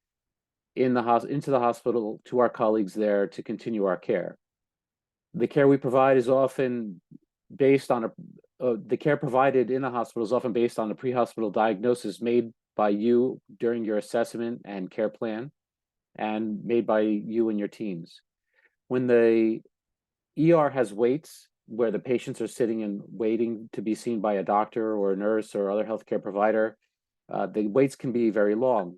into the hospital to our colleagues there to continue our care. The care we provide is often based on the care provided in the hospital is often based on a pre-hospital diagnosis made by you during your assessment and care plan, and made by you and your teams. When the ER has waits where the patients are sitting and waiting to be seen by a doctor or a nurse or other healthcare provider, the waits can be very long.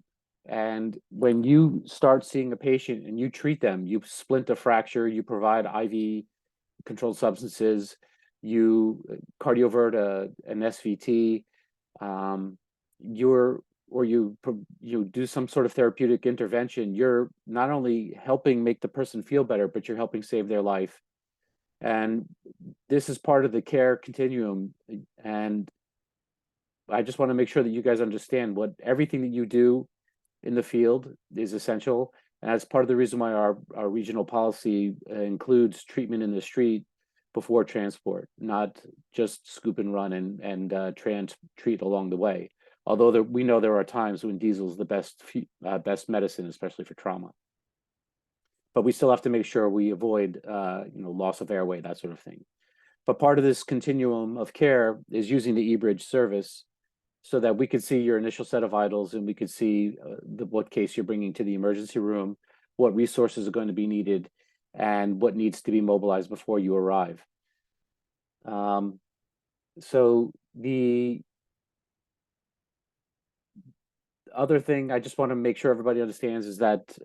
And when you start seeing a patient and you treat them, you splint a fracture, you provide IV controlled substances, you cardiovert an SVT, you do some sort of therapeutic intervention, you're not only helping make the person feel better, but you're helping save their life. And this is part of the care continuum. And I just want to make sure that you guys understand everything that you do in the field is essential. And that's part of the reason why our regional policy includes treatment in the street before transport, not just scoop and run and treat along the way. Although we know there are times when diesel is the best medicine, especially for trauma. But we still have to make sure we avoid loss of airway, that sort of thing. But part of this continuum of care is using the eBridge service so that we could see your initial set of vitals and we could see what case you're bringing to the emergency room, what resources are going to be needed, and what needs to be mobilized before you arrive. So the other thing I just want to make sure everybody understands is that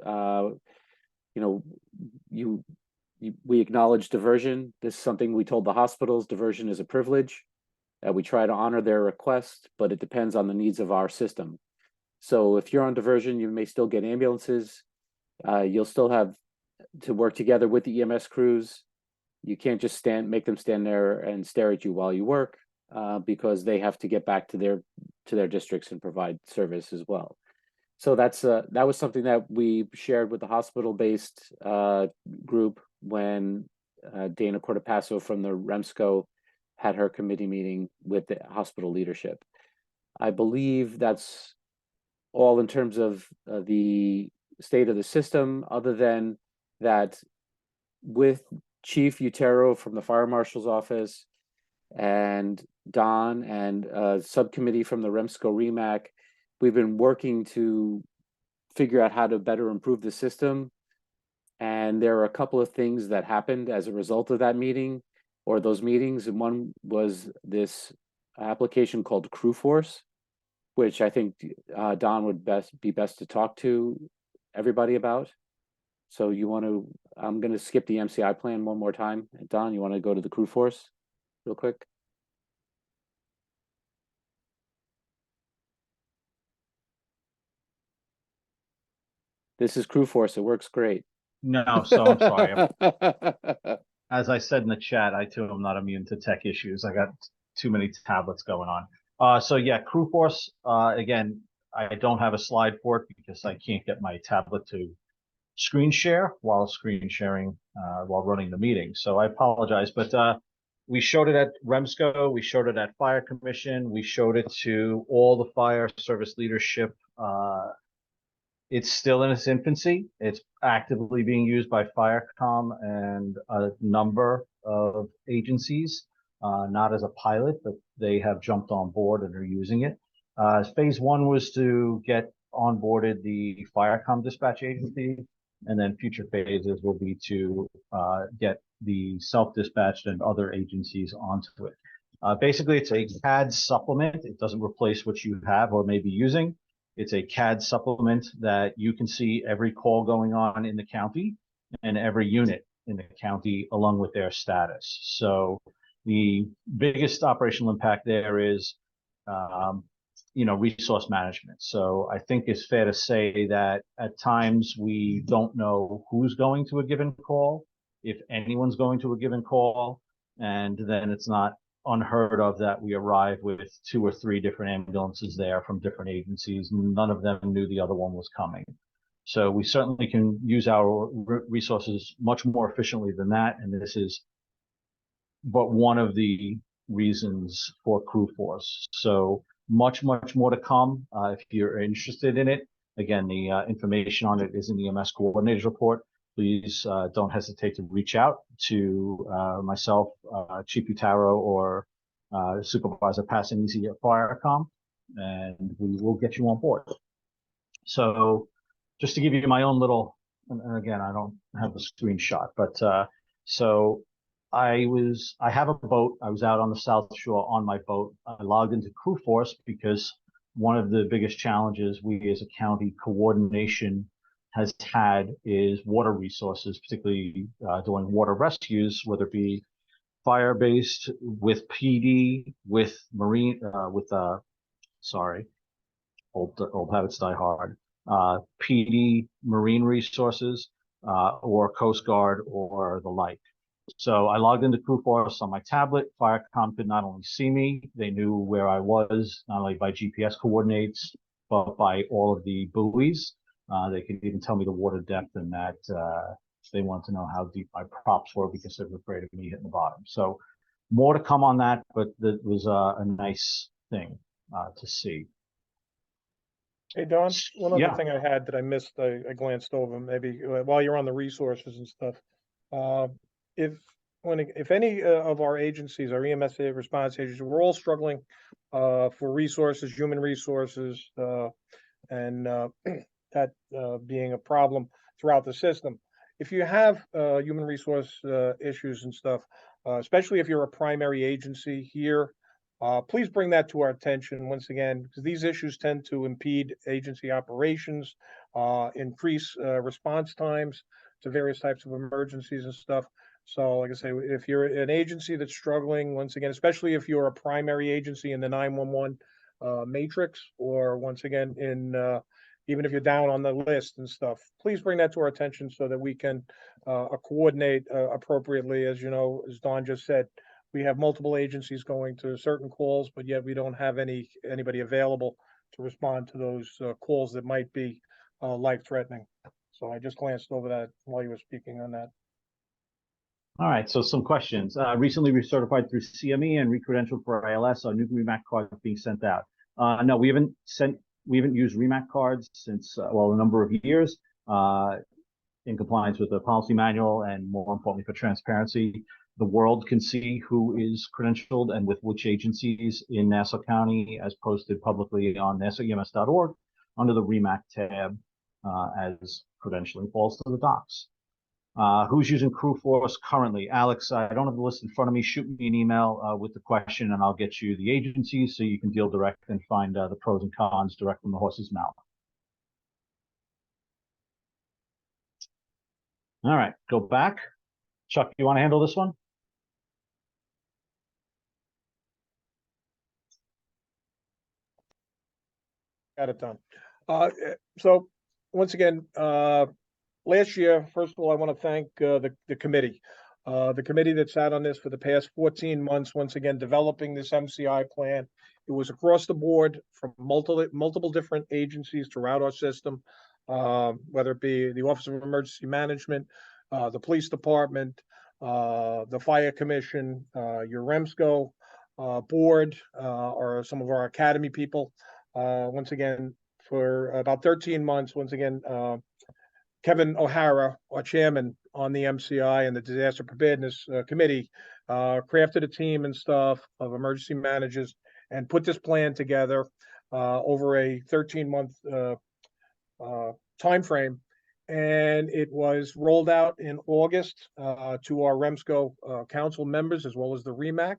we acknowledge diversion. This is something we told the hospitals. Diversion is a privilege. We try to honor their request, but it depends on the needs of our system. So if you're on diversion, you may still get ambulances. You'll still have to work together with the EMS crews you can't just make them stand there and stare at you while you work, because they have to get back to their districts and provide service as well. So that was something that we shared with the hospital-based group when Dana Cordopasso from the REMSCO had her committee meeting with the hospital leadership. I believe that's all in terms of the state of the system, other than that with Chief Utero from the Fire Marshal's office and Don and a subcommittee from the REMSCO REMAC, we've been working to figure out how to better improve the system. And there are a couple of things that happened as a result of that meeting or those meetings. And one was this application called CrewForce, which I think Don would be best to talk to everybody about. So I'm going to skip the MCI plan one more time. Don, you want to go to the CrewForce real quick? This is CrewForce. It works great. No, so I'm sorry. As I said in the chat, I too am not immune to tech issues. I got too many tablets going on. So yeah, CrewForce, again, I don't have a slide for it because I can't get my tablet to screen share while screen sharing while running the meeting. So I apologize, but we showed it at REMSCO, we showed it at Fire Commission, we showed it to all the fire service leadership. It's still in its infancy. It's actively being used by Firecom and a number of agencies, not as a pilot, but they have jumped on board and are using it. Phase one was to get onboarded the Firecom dispatch agency, and then future phases will be to get the self-dispatched and other agencies onto it. Basically, it's a CAD supplement. It doesn't replace what you have or may be using. It's a CAD supplement that you can see every call going on in the county and every unit in the county along with their status. So the biggest operational impact there is, resource management. So I think it's fair to say that at times we don't know who's going to a given call, if anyone's going to a given call, and then it's not unheard of that we arrive with 2 or 3 different ambulances there from different agencies. None of them knew the other one was coming. So we certainly can use our resources much more efficiently than that. And this is but one of the reasons for CrewForce. So much more to come. If you're interested in it, again, the information on it is in the EMS coordinator's report. Please don't hesitate to reach out to myself, Chief Utaro, or Supervisor Passanisi at Firecom, and we will get you on board. So just to give you my own little, and again, I don't have the screenshot, but so I have a boat. I was out on the South Shore on my boat. I logged into CrewForce because one of the biggest challenges we as a county coordination has had is water resources, particularly doing water rescues, whether it be fire-based, with PD, with marine, old habits die hard, PD, marine resources, or Coast Guard or the like. So I logged into CrewForce on my tablet. Firecom could not only see me, they knew where I was, not only by GPS coordinates, but by all of the buoys. They could even tell me the water depth, and that they wanted to know how deep my props were because they were afraid of me hitting the bottom. So more to come on that, but that was a nice thing to see. Hey, Don, one other Yeah. thing I had that I missed, I glanced over maybe while you're on the resources and stuff. If any of our agencies, our EMS response agencies, we're all struggling for resources, human resources, and that being a problem throughout the system. If you have human resource issues and stuff, especially if you're a primary agency here, please bring that to our attention once again, because these issues tend to impede agency operations, increase response times to various types of emergencies and stuff. So like I say, if you're an agency that's struggling, once again, especially if you're a primary agency in the 911 matrix, or once again even if you're down on the list and stuff, please bring that to our attention so that we can coordinate appropriately. As you know, as Don just said, we have multiple agencies going to certain calls, but yet we don't have anybody available to respond to those calls that might be life-threatening. So I just glanced over that while you were speaking on that. All right, so some questions. Recently recertified through CME and recredentialed for ILS. Our new REMAC card being sent out. No, we haven't used REMAC cards since a number of years in compliance with the policy manual, and more importantly for transparency. The world can see who is credentialed and with which agencies in Nassau County, as posted publicly on nassauems.org under the REMAC tab as credentialing falls to the docs. Who's using CrewForce currently? Alex, I don't have the list in front of me. Shoot me an email with the question and I'll get you the agencies so you can deal direct and find the pros and cons direct from the horse's mouth. All right, go back. Chuck, you want to handle this one? Got it done. So once again, last year, first of all, I want to thank the committee. The committee that sat on this for the past 14 months, once again, developing this MCI plan. It was across the board from multiple different agencies throughout our system, whether it be the Office of Emergency Management, the Police Department, the Fire Commission, your REMSCO board, or some of our academy people. Once again, for about 13 months, once again, Kevin O'Hara, our chairman on the MCI and the Disaster Preparedness Committee, crafted a team and stuff of emergency managers and put this plan together over a 13-month time frame. And it was rolled out in August to our REMSCO council members as well as the REMAC,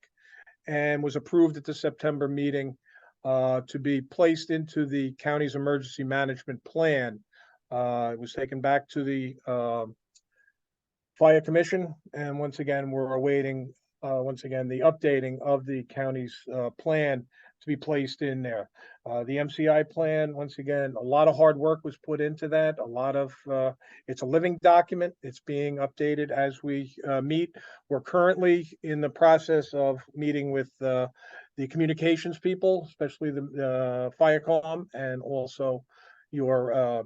and was approved at the September meeting to be placed into the county's emergency management plan. It was taken back to the Fire Commission, and once again, we're awaiting the updating of the county's plan to be placed in there. The MCI plan, once again, a lot of hard work was put into that. It's a living document. It's being updated as we meet. We're currently in the process of meeting with the communications people, especially the Firecom, and also your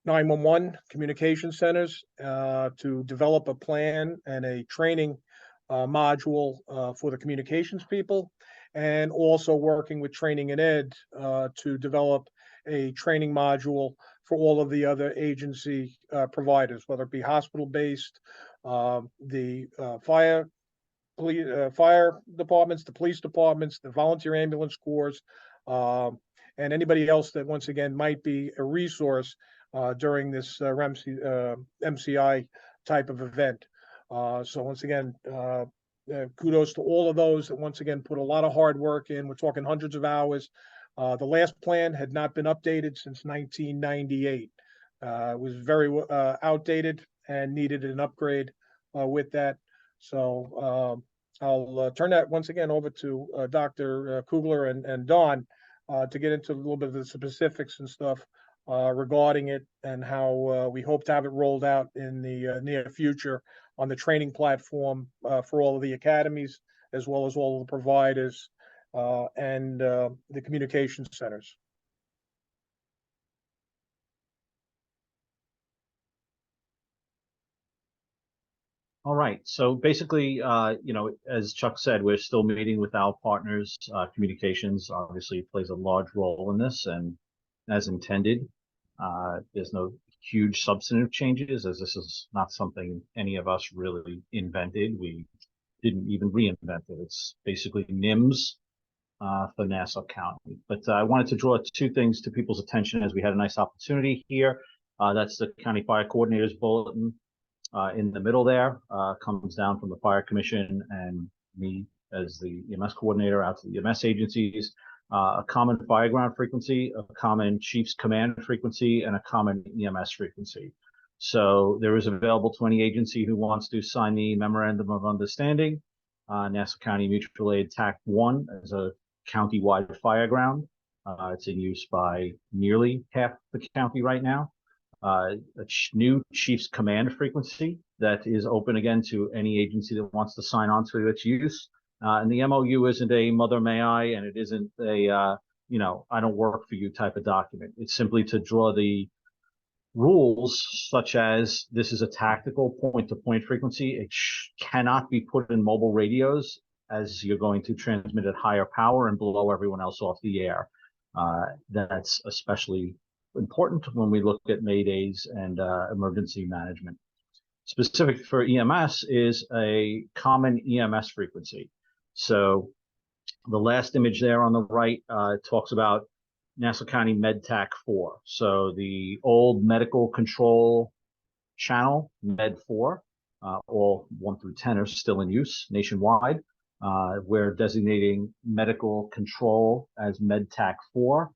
911 communication centers to develop a plan and a training module for the communications people, and also working with training and ed to develop a training module for all of the other agency providers, whether it be hospital-based, the fire departments, the police departments, the volunteer ambulance corps, and anybody else that once again might be a resource during this MCI type of event. So once again, kudos to all of those that once again put a lot of hard work in. We're talking hundreds of hours. The last plan had not been updated since 1998. It was very outdated and needed an upgrade with that. So I'll turn that once again over to Dr. Kugler and Don to get into a little bit of the specifics and stuff regarding it, and how we hope to have it rolled out in the near future on the training platform for all of the academies, as well as all of the providers and the communication centers. All right. So basically, as Chuck said, we're still meeting with our partners. Communications obviously plays a large role in this, and as intended, there's no huge substantive changes, as this is not something any of us really invented. We didn't even reinvent it. It's basically NEMS for Nassau County. But I wanted to draw two things to people's attention as we had a nice opportunity here. That's the County Fire Coordinator's Bulletin. In the middle there, comes down from the Fire Commission and me as the EMS coordinator out to the EMS agencies, a common fire ground frequency, a common chief's command frequency, and a common EMS frequency. So there is available to any agency who wants to sign the Memorandum of Understanding. Nassau County Mutual Aid TAC 1 as a county-wide fire ground. It's in use by nearly half the county right now. A new Chiefs Command frequency that is open again to any agency that wants to sign on to its use. And the MOU isn't a mother may I, and it isn't a, I don't work for you type of document. It's simply to draw the rules such as this is a tactical point-to-point frequency. It cannot be put in mobile radios as you're going to transmit at higher power and blow everyone else off the air. That's especially important when we look at maydays and emergency management. Specific for EMS is a common EMS frequency. So the last image there on the right talks about Nassau County MedTac 4. So the old medical control channel, Med 4, all 1 through 10 are still in use nationwide. We're designating medical control as MedTac 4,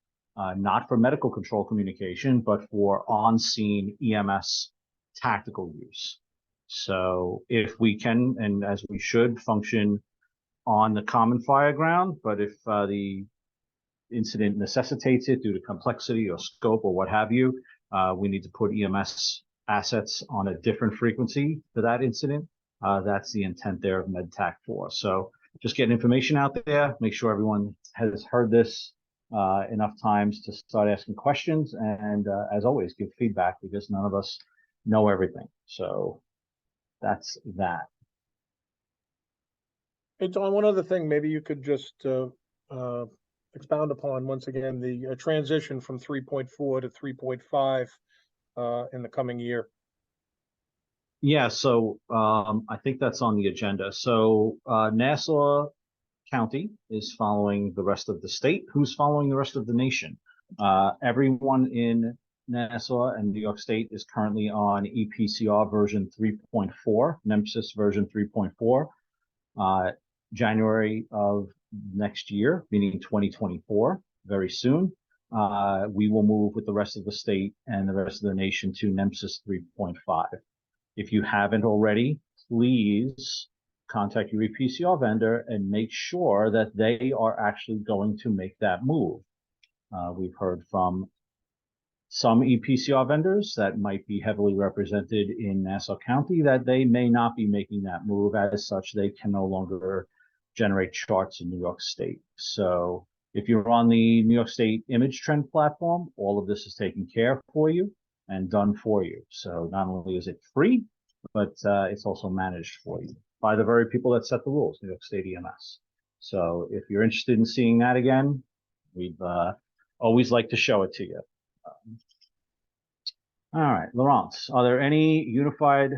not for medical control communication, but for on-scene EMS tactical use. So if we can, and as we should, function on the common fire ground, but if the incident necessitates it due to complexity or scope or what have you, we need to put EMS assets on a different frequency for that incident. That's the intent there of MedTac 4. So just getting information out there, make sure everyone has heard this enough times to start asking questions, and as always, give feedback because none of us know everything. So that's that. Hey, Don, one other thing, maybe you could just expound upon once again the transition from 3.4 to 3.5 in the coming year. Yeah, so I think that's on the agenda. So Nassau County is following the rest of the state. Who's following the rest of the nation? Everyone in Nassau and New York State is currently on ePCR version 3.4, NEMSIS version 3.4. January of next year, meaning 2024, very soon, we will move with the rest of the state and the rest of the nation to NEMSIS 3.5. If you haven't already, please contact your ePCR vendor and make sure that they are actually going to make that move. We've heard from some ePCR vendors that might be heavily represented in Nassau County that they may not be making that move. As such, they can no longer generate charts in New York State. So if you're on the New York State Image Trend platform, all of this is taken care of for you and done for you. So not only is it free, but it's also managed for you by the very people that set the rules, New York State EMS. So if you're interested in seeing that again, we'd always like to show it to you. All right, Laurence, are there any unified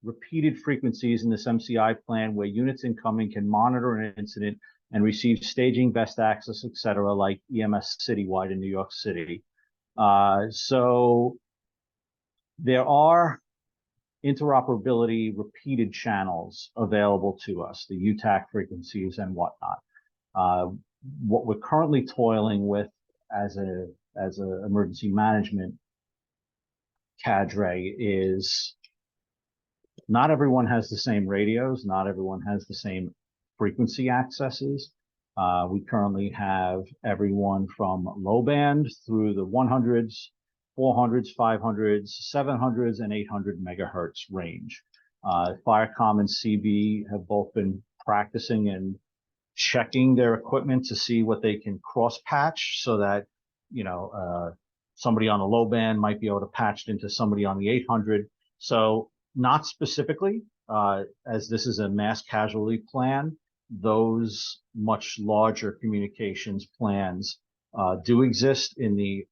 repeated frequencies in this MCI plan where units incoming can monitor an incident and receive staging, best access, et cetera, like EMS citywide in New York City? So there are interoperability repeated channels available to us, the UTAC frequencies and whatnot. What we're currently toiling with as a emergency management cadre is not everyone has the same radios, not everyone has the same frequency accesses. We currently have everyone from low band through the 100s, 400s, 500s, 700s, and 800 megahertz range. Firecom and CB have both been practicing and checking their equipment to see what they can cross patch so that, somebody on the low band might be able to patch into somebody on the 800. So not specifically, as this is a mass casualty plan, those much larger communications plans do exist in the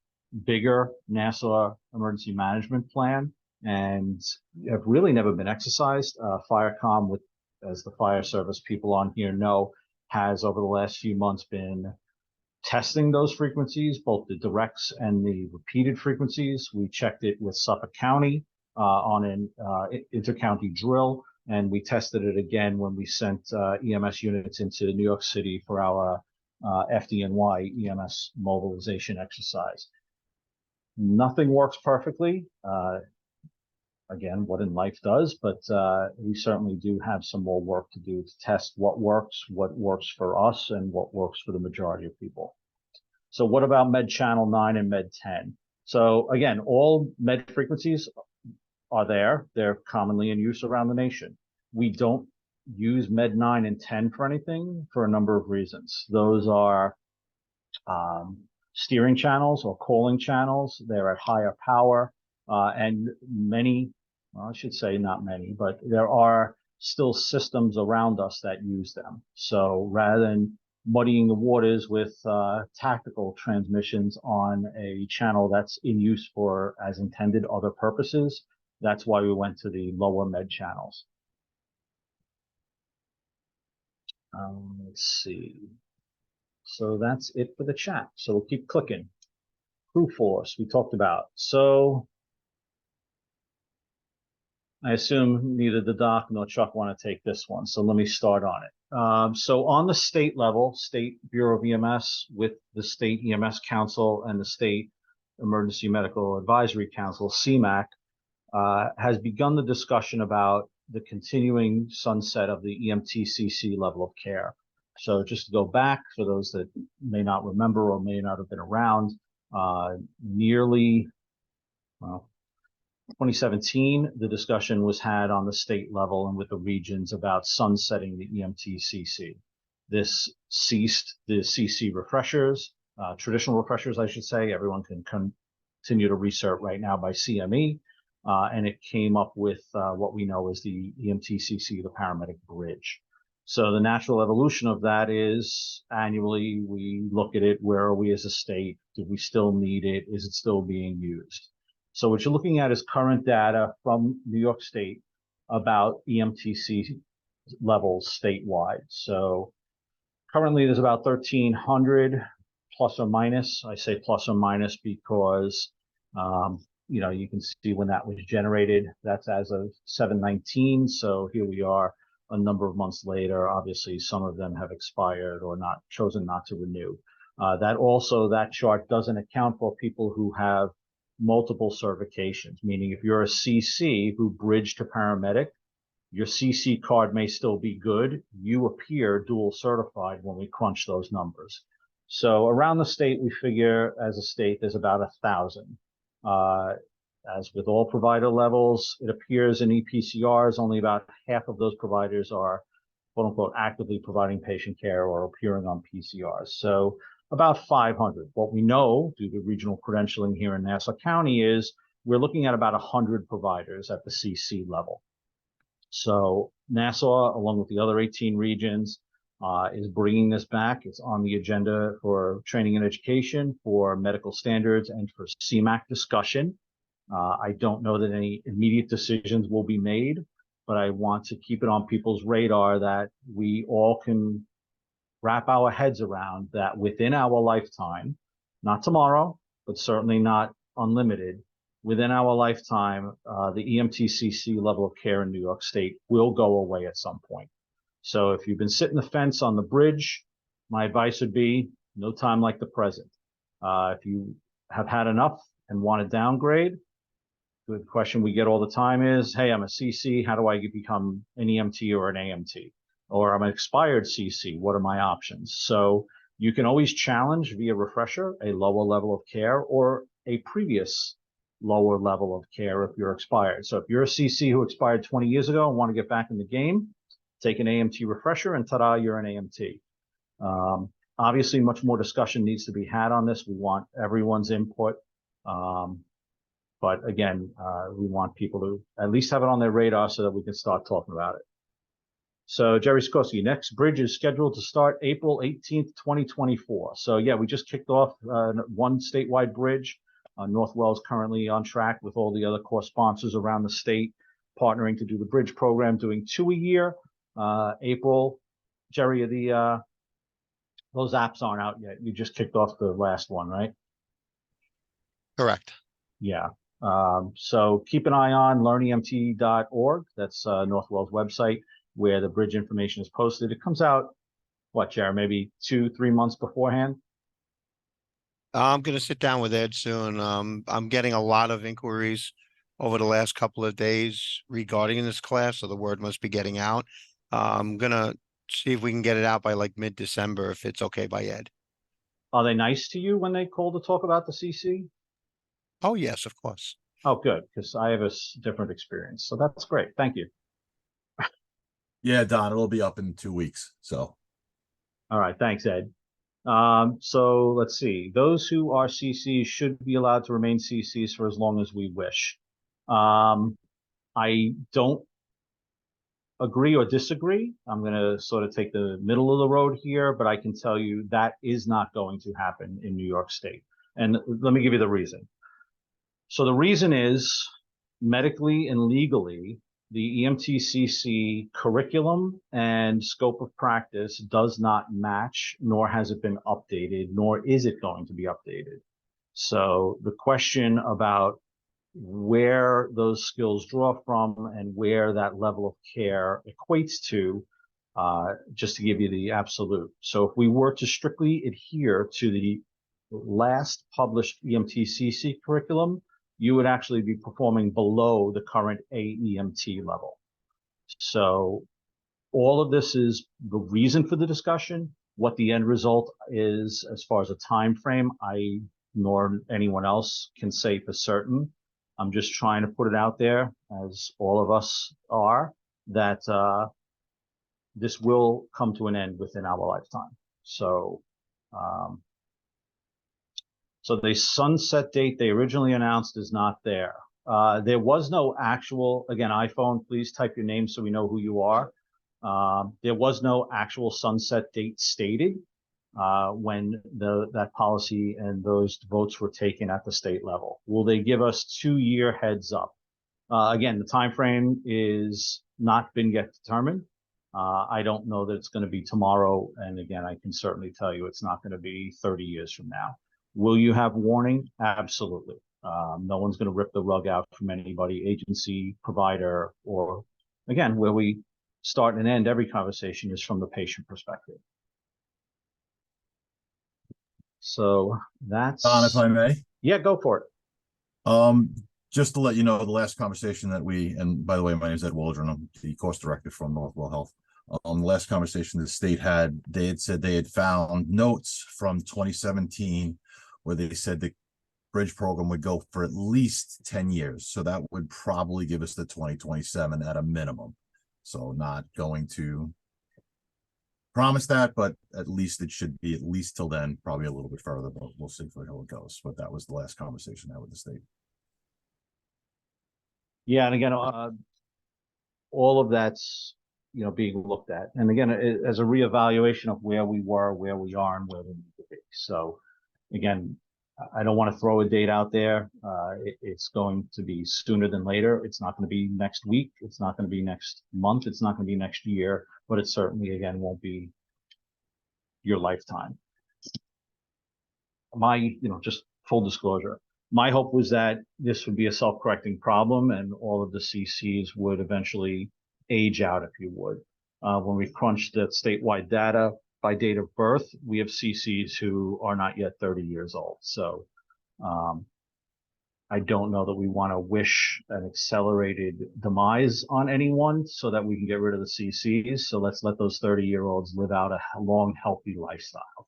bigger Nassau emergency management plan and have really never been exercised. Firecom, as the fire service people on here know, has over the last few months been testing those frequencies, both the directs and the repeated frequencies. We checked it with Suffolk County on an inter-county drill, and we tested it again when we sent EMS units into New York City for our FDNY EMS mobilization exercise. Nothing works perfectly. Again, what in life does, but we certainly do have some more work to do to test what works for us, and what works for the majority of people. So what about med channel 9 and med 10? So again, all med frequencies are there. They're commonly in use around the nation. We don't use med 9 and 10 for anything for a number of reasons. Those are steering channels or calling channels. They're at higher power, and many, well, I should say not many, but there are still systems around us that use them. So rather than muddying the waters with tactical transmissions on a channel that's in use for, as intended, other purposes, that's why we went to the lower med channels. Let's see. So that's it for the chat. So we'll keep clicking. CrewForce, we talked about. So I assume neither the doc nor Chuck want to take this one. So let me start on it. So on the state level, State Bureau of EMS with the State EMS Council and the State Emergency Medical Advisory Council, CMAC, has begun the discussion about the continuing sunset of the EMT-CC level of care. So just to go back for those that may not remember or may not have been around, nearly, well, 2017, the discussion was had on the state level and with the regions about sunsetting the EMT-CC. This ceased the CC refreshers, traditional refreshers, I should say. Everyone can continue to recert right now by CME. And it came up with what we know as the EMT-CC, the paramedic bridge. So the natural evolution of that is annually we look at it. Where are we as a state? Do we still need it? Is it still being used? So what you're looking at is current data from New York State about EMT-CC levels statewide. So currently there's about 1,300 plus or minus. I say plus or minus because you know, you can see when that was generated. That's as of 7/19. So here we are a number of months later. Obviously, some of them have expired or not chosen not to renew. That chart doesn't account for people who have multiple certifications, meaning if you're a CC who bridged to paramedic, your CC card may still be good. You appear dual certified when we crunch those numbers. So around the state, we figure as a state, there's about 1,000. As with all provider levels, it appears in ePCRs, only about half of those providers are quote unquote actively providing patient care or appearing on PCRs. So about 500. What we know due to regional credentialing here in Nassau County is we're looking at about 100 providers at the CC level. So Nassau, along with the other 18 regions, is bringing this back. It's on the agenda for training and education, for medical standards, and for CMAC discussion. I don't know that any immediate decisions will be made, but I want to keep it on people's radar that we all can wrap our heads around that within our lifetime, not tomorrow, but certainly not unlimited, within our lifetime, the EMT-CC level of care in New York State will go away at some point. So if you've been sitting the fence on the bridge, my advice would be no time like the present. If you have had enough and want to downgrade, the question we get all the time is, hey, I'm a CC. How do I become an EMT or an AMT? Or I'm an expired CC. What are my options? So you can always challenge via refresher a lower level of care or a previous lower level of care if you're expired. So if you're a CC who expired 20 years ago and want to get back in the game, take an AMT refresher and ta-da, you're an AMT. Obviously, much more discussion needs to be had on this. We want everyone's input. But again, we want people to at least have it on their radar so that we can start talking about it. So Jerry Skorsky, next bridge is scheduled to start April 18th, 2024. So yeah, we just kicked off one statewide bridge. Northwell is currently on track with all the other core sponsors around the state, partnering to do the bridge program, doing 2 a year. April, Jerry, those apps aren't out yet. You just kicked off the last one, right? Correct. Yeah. So keep an eye on learnemt.org. That's Northwell's website where the bridge information is posted. It comes out, what, Jared, maybe 2-3 months beforehand? I'm going to sit down with Ed soon. I'm getting a lot of inquiries over the last couple of days regarding this class, so the word must be getting out. I'm going to see if we can get it out by like mid-December, if it's okay by Ed. Are they nice to you when they call to talk about the CC? Oh, yes, of course. Oh, good, because I have a different experience. So that's great. Thank you. Yeah, Don, it'll be up in 2 weeks. So All right. Thanks, Ed. So let's see. Those who are CCs should be allowed to remain CCs for as long as we wish. I don't agree or disagree. I'm going to sort of take the middle of the road here, but I can tell you that is not going to happen in New York State. And let me give you the reason. So the reason is medically and legally, the EMT-CC curriculum and scope of practice does not match, nor has it been updated, nor is it going to be updated. So the question about where those skills draw from and where that level of care equates to, just to give you the absolute. So if we were to strictly adhere to the last published EMT-CC curriculum, you would actually be performing below the current AEMT level. So all of this is the reason for the discussion. What the end result is, as far as a time frame, I nor anyone else can say for certain. I'm just trying to put it out there, as all of us are, that this will come to an end within our lifetime. So, so the sunset date they originally announced is not there. There was no actual, again, iPhone, please type your name so we know who you are. There was no actual sunset date stated when that policy and those votes were taken at the state level. Will they give us 2-year heads up? Again, the time frame is not been yet determined. I don't know that it's going to be tomorrow. And again, I can certainly tell you it's not going to be 30 years from now. Will you have warning? Absolutely. No one's going to rip the rug out from anybody, agency, provider, or again, where we start and end every conversation is from the patient perspective. So that's Don, if I may. Yeah, go for it. Just to let you know, the last conversation that and by the way, my name is Ed Waldron. I'm the course director from Northwell Health. The last conversation the state had, they had said they had found notes from 2017 where they said the bridge program would go for at least 10 years. So that would probably give us the 2027 at a minimum. So not going to promise that, but at least it should be at least till then, probably a little bit further, but we'll see how it goes. But that was the last conversation I had with the state. Yeah, and again, all of that's being looked at, and again, as a reevaluation of where we were, where we are, and where we need to be. So, again, I don't want to throw a date out there. It's going to be sooner than later. It's not going to be next week. It's not going to be next month. It's not going to be next year. But it certainly, again, won't be your lifetime. Just full disclosure. My hope was that this would be a self-correcting problem and all of the CCs would eventually age out, if you would. When we crunched the statewide data by date of birth, we have CCs who are not yet 30 years old. So I don't know that we want to wish an accelerated demise on anyone so that we can get rid of the CCs. So let's let those 30-year-olds live out a long, healthy lifestyle.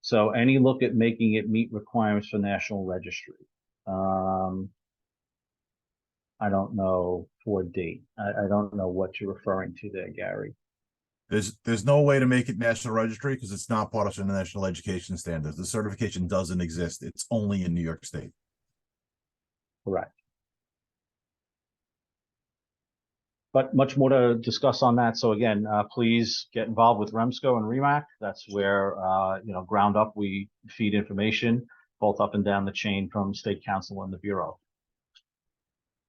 So any look at making it meet requirements for national registry? I don't know for date. I don't know what you're referring to there, Gary. There's no way to make it national registry because it's not part of the national education standards. The certification doesn't exist. It's only in New York State. Correct. But much more to discuss on that. So again, please get involved with REMSCO and REMAC. That's where, ground up, we feed information both up and down the chain from State Council and the Bureau.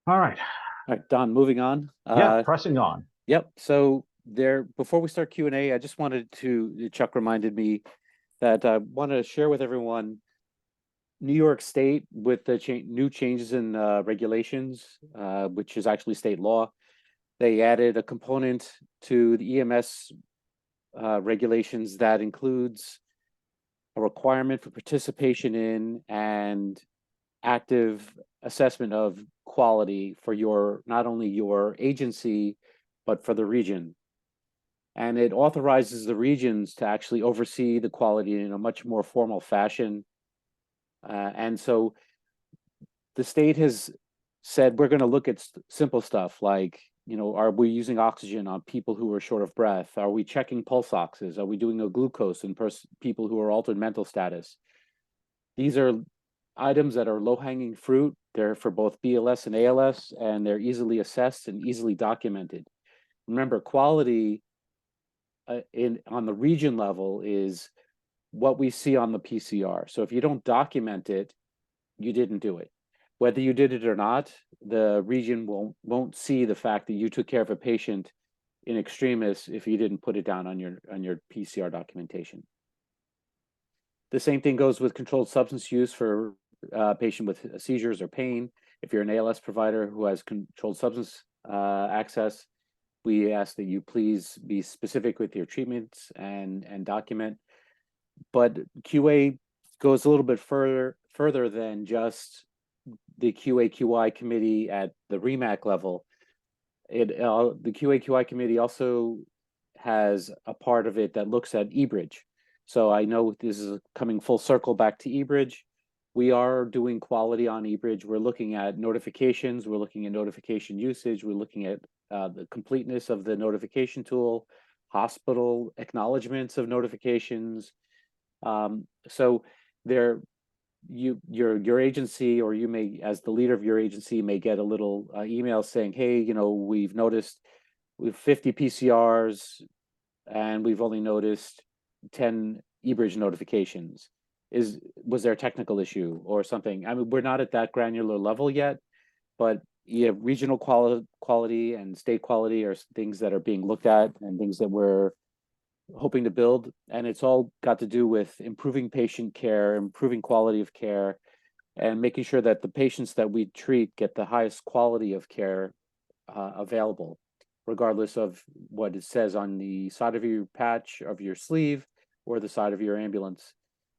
All right. All right, Don, moving on. Yeah, pressing on. Yep. So before we start Q&A, I just wanted Chuck reminded me that I want to share with everyone New York State with the new changes in regulations, which is actually state law. They added a component to the EMS regulations that includes a requirement for participation in and active assessment of quality for not only your agency, but for the region. and it authorizes the regions to actually oversee the quality in a much more formal fashion. And so the state has said, we're going to look at simple stuff like, are we using oxygen on people who are short of breath? Are we checking pulse oxes? Are we doing a glucose in people who are altered mental status? These are items that are low-hanging fruit. They're for both BLS and ALS, and they're easily assessed and easily documented. Remember, quality on the region level is what we see on the PCR. So if you don't document it, you didn't do it. Whether you did it or not, the region won't see the fact that you took care of a patient in extremis if you didn't put it down on your PCR documentation. The same thing goes with controlled substance use for a patient with seizures or pain. If you're an ALS provider who has controlled substance access, we ask that you please be specific with your treatments and document. But QA goes a little bit further than just the QA/QI committee at the REMAC level. The QA/QI committee also has a part of it that looks at eBridge. So I know this is coming full circle back to eBridge. We are doing quality on eBridge. We're looking at notifications. We're looking at notification usage. We're looking at the completeness of the notification tool, hospital acknowledgements of notifications. So your agency, or you may, as the leader of your agency, may get a little email saying, hey, we've noticed we have 50 PCRs and we've only noticed 10 eBridge notifications. Was there a technical issue or something? I mean, we're not at that granular level yet, but regional quality and state quality are things that are being looked at and things that we're hoping to build. And it's all got to do with improving patient care, improving quality of care, and making sure that the patients that we treat get the highest quality of care available, regardless of what it says on the side of your patch of your sleeve or the side of your ambulance.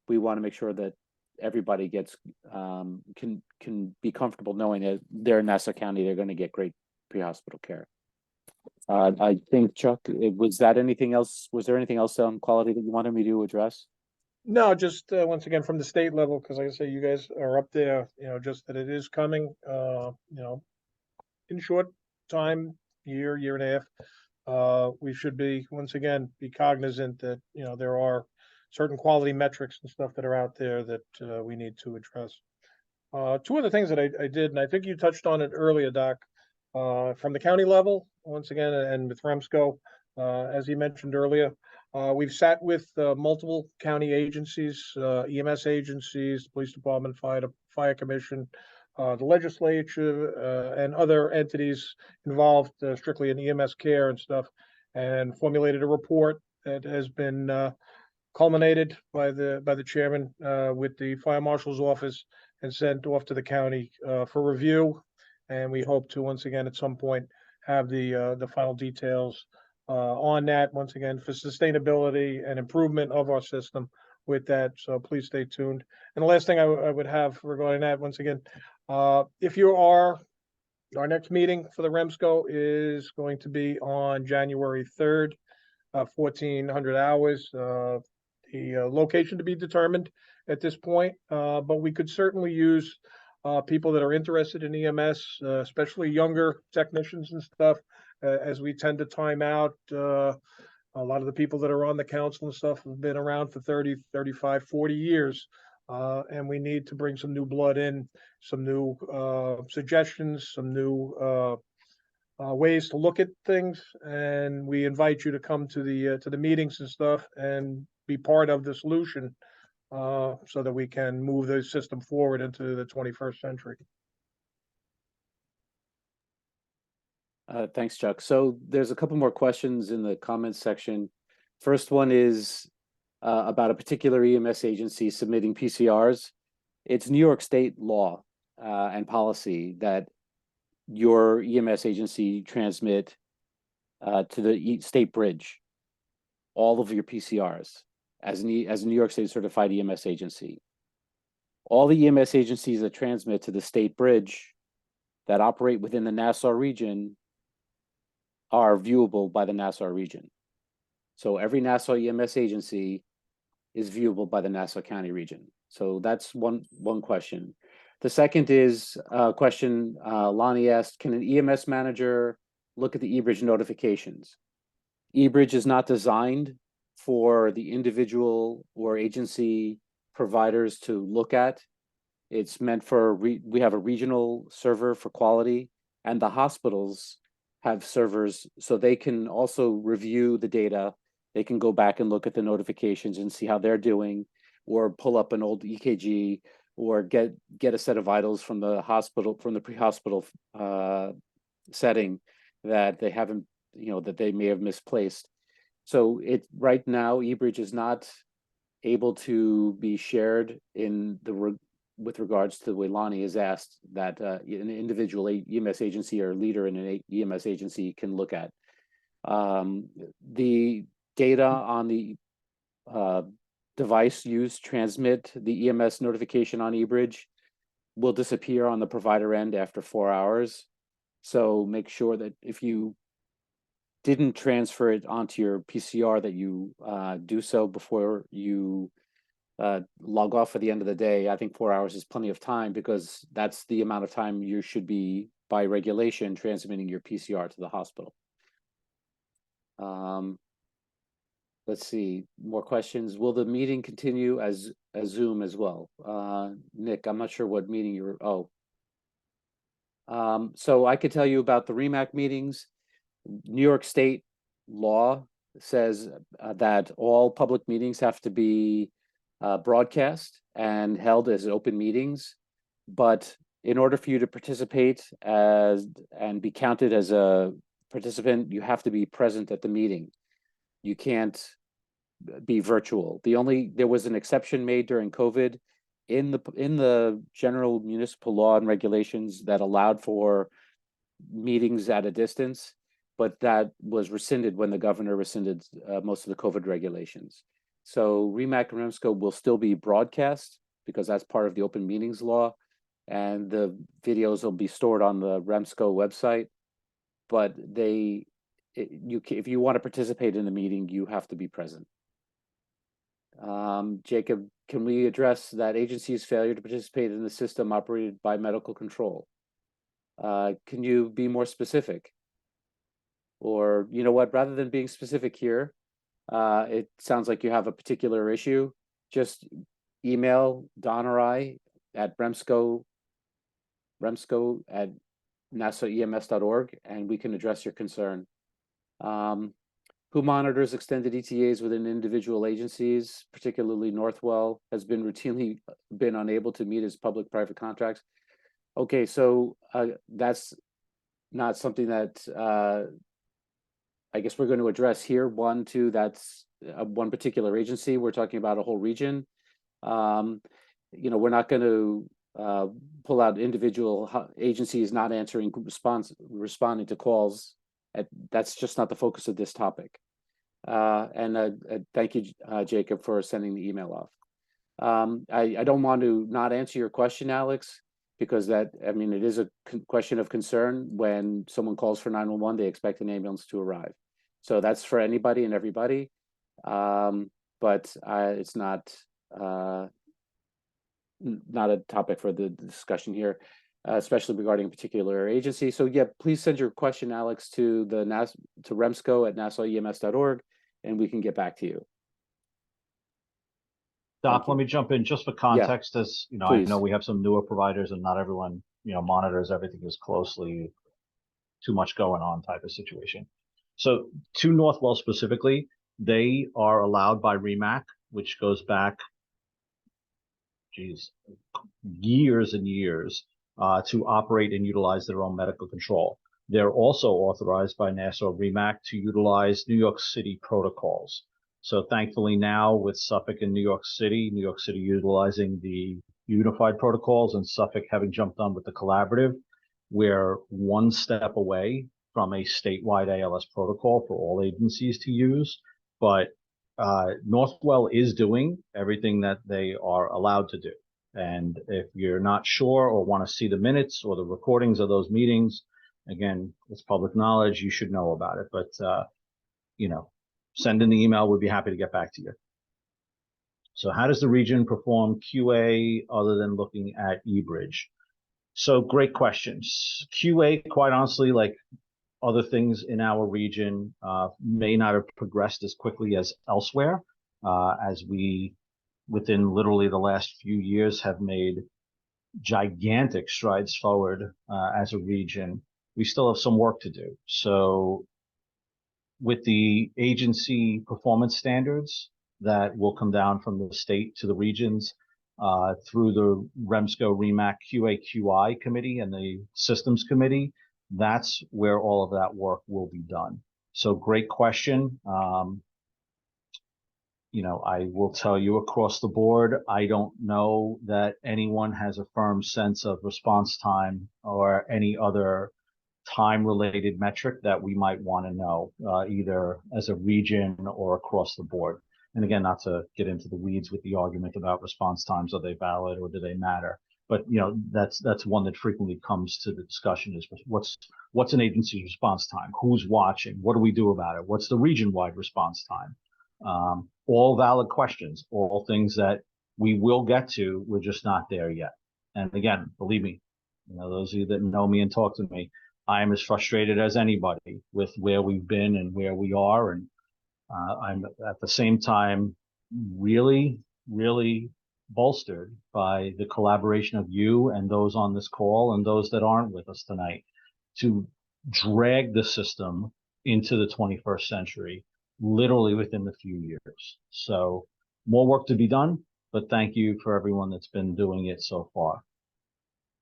We want to make sure that everybody gets can be comfortable knowing that they're in Nassau County, they're going to get great pre-hospital care. I think, Chuck, was there anything else on quality that you wanted me to address? No, just once again from the state level, because like I say, you guys are up there, just that it is coming, in short time, year and a half. We should be, once again, be cognizant that, there are certain quality metrics and stuff that are out there that we need to address. Two other things that I did, and I think you touched on it earlier, Doc, from the county level, once again, and with REMSCO, as you mentioned earlier, we've sat with multiple county agencies, EMS agencies, police department, fire commission, the legislature, and other entities involved strictly in EMS care and stuff, and formulated a report that has been culminated by the chairman with the fire marshal's office and sent off to the county for review. And we hope to once again at some point have the final details on that, once again, for sustainability and improvement of our system with that. So please stay tuned. And the last thing I would have regarding that, once again, if you are, our next meeting for the REMSCO is going to be on January 3rd, 1400 hours. The location to be determined at this point, but we could certainly use people that are interested in EMS, especially younger technicians and stuff, as we tend to time out. A lot of the people that are on the council and stuff have been around for 30, 35, 40 years. And we need to bring some new blood in, some new suggestions, some new ways to look at things. And we invite you to come to the meetings and stuff and be part of the solution so that we can move the system forward into the 21st century. Thanks, Chuck. So there's a couple more questions in the comments section. First one is about a particular EMS agency submitting PCRs. It's New York State law and policy that your EMS agency transmit to the state bridge all of your PCRs as a New York State certified EMS agency. All the EMS agencies that transmit to the state bridge that operate within the Nassau region are viewable by the Nassau region. So every Nassau EMS agency is viewable by the Nassau County region. So that's one question. The second is a question Lonnie asked, can an EMS manager look at the eBridge notifications? eBridge is not designed for the individual or agency providers to look at. It's meant for, we have a regional server for quality, and the hospitals have servers so they can also review the data. They can go back and look at the notifications and see how they're doing, or pull up an old EKG, or get a set of vitals from the hospital, from the pre-hospital setting that they haven't, that they may have misplaced. So right now, eBridge is not able to be shared in the with regards to the way Lonnie is asked that an individual EMS agency or leader in an EMS agency can look at. The data on the device used transmit the EMS notification on eBridge will disappear on the provider end after 4 hours. So make sure that if you didn't transfer it onto your PCR, that you do so before you log off at the end of the day. I think 4 hours is plenty of time, because that's the amount of time you should be, by regulation, transmitting your PCR to the hospital. Let's see, more questions. Will the meeting continue as Zoom as well? Nick, I'm not sure what meeting you're, so I could tell you about the REMAC meetings. New York State law says that all public meetings have to be broadcast and held as open meetings. But in order for you to participate and be counted as a participant, you have to be present at the meeting. You can't be virtual. There was an exception made during COVID in the general municipal law and regulations that allowed for meetings at a distance, but that was rescinded when the governor rescinded most of the COVID regulations. So REMAC and REMSCO will still be broadcast, because that's part of the open meetings law, and the videos will be stored on the REMSCO website. But if you want to participate in the meeting, you have to be present. Jacob, can we address that agency's failure to participate in the system operated by medical control? Can you be more specific? Or, you know what, rather than being specific here, it sounds like you have a particular issue. Just email Don or I at remsco at nassauems.org, and we can address your concern. Who monitors extended ETAs within individual agencies, particularly Northwell, has been routinely been unable to meet its public-private contracts. Okay, so that's not something that I guess we're going to address here. One, two, that's one particular agency. We're talking about a whole region. We're not going to pull out individual agencies not answering responding to calls. That's just not the focus of this topic. Thank you, Jacob, for sending the email off. I don't want to not answer your question, Alex, because it is a question of concern. When someone calls for 911, they expect an ambulance to arrive. So that's for anybody and everybody. But it's not a topic for the discussion here, especially regarding a particular agency. So yeah, please send your question, Alex, to remsco at nassauems.org, and we can get back to you. Doc, let me jump in just for context, as please. I know we have some newer providers and not everyone, monitors everything as closely, too much going on type of situation. So to Northwell specifically, they are allowed by REMAC, which goes back, years and years, to operate and utilize their own medical control. They're also authorized by Nassau REMAC to utilize New York City protocols. So thankfully now, with Suffolk and New York City utilizing the unified protocols and Suffolk having jumped on with the collaborative, we're one step away from a statewide ALS protocol for all agencies to use. But Northwell is doing everything that they are allowed to do. And if you're not sure or want to see the minutes or the recordings of those meetings, again, it's public knowledge, you should know about it. But, send in the email. We'd be happy to get back to you. So how does the region perform QA other than looking at eBridge? So great questions. QA, quite honestly, like other things in our region, may not have progressed as quickly as elsewhere, as we, within literally the last few years, have made gigantic strides forward as a region. We still have some work to do. So with the agency performance standards that will come down from the state to the regions, through the REMSCO REMAC QA/QI committee and the systems committee, that's where all of that work will be done. So great question. You know, I will tell you across the board, I don't know that anyone has a firm sense of response time or any other time-related metric that we might want to know, either as a region or across the board. And again, not to get into the weeds with the argument about response times, are they valid or do they matter? But you know, that's one that frequently comes to the discussion is what's an agency's response time? Who's watching? What do we do about it? What's the region-wide response time? All valid questions, all things that we will get to. We're just not there yet. And again, believe me, you know, those of you that know me and talk to me, I am as frustrated as anybody with where we've been and where we are. And I'm at the same time really, really bolstered by the collaboration of you and those on this call and those that aren't with us tonight to drag the system into the 21st century, literally within a few years. So more work to be done, but thank you for everyone that's been doing it so far.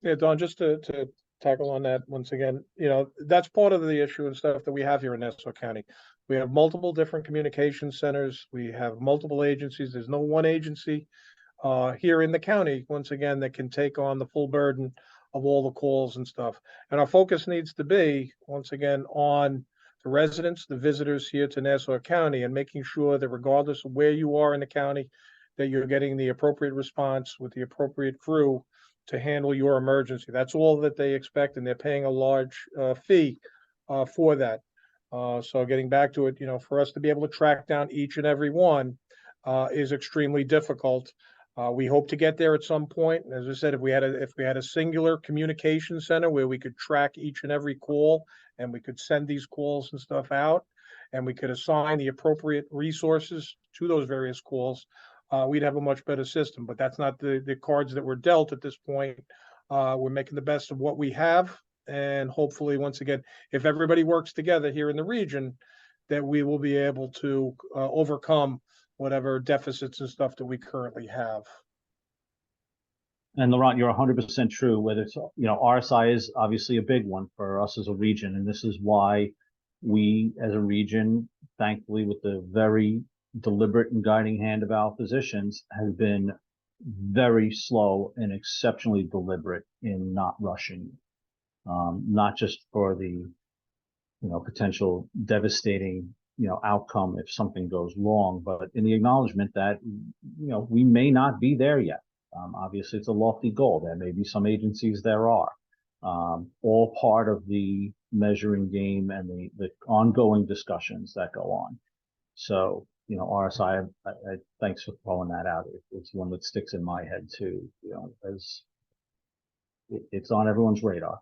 Yeah, Don, just to tackle on that once again, you know, that's part of the issue and stuff that we have here in Nassau County. We have multiple different communication centers. We have multiple agencies. There's no one agency here in the county, once again, that can take on the full burden of all the calls and stuff. And our focus needs to be, once again, on the residents, the visitors here to Nassau County, and making sure that regardless of where you are in the county, that you're getting the appropriate response with the appropriate crew to handle your emergency. That's all that they expect, and they're paying a large fee for that. So getting back to it, you know, for us to be able to track down each and every one is extremely difficult. We hope to get there at some point. As I said, if we had a singular communication center where we could track each and every call, and we could send these calls and stuff out, and we could assign the appropriate resources to those various calls, we'd have a much better system. But that's not the cards that we're dealt at this point. We're making the best of what we have, and hopefully, once again, if everybody works together here in the region, that we will be able to overcome whatever deficits and stuff that we currently have. And Laurent, you're 100% true. Whether it's, you know, RSI is obviously a big one for us as a region. And this is why we as a region, thankfully, with the very deliberate and guiding hand of our physicians, have been very slow and exceptionally deliberate in not rushing, not just for the, you know, potential devastating, you know, outcome if something goes wrong, but in the acknowledgement that, you know, we may not be there yet. Obviously, it's a lofty goal. There may be some agencies there are, all part of the measuring game and the ongoing discussions that go on. So, you know, RSI, I thanks for throwing that out. It's one that sticks in my head too, you know, as it's on everyone's radar.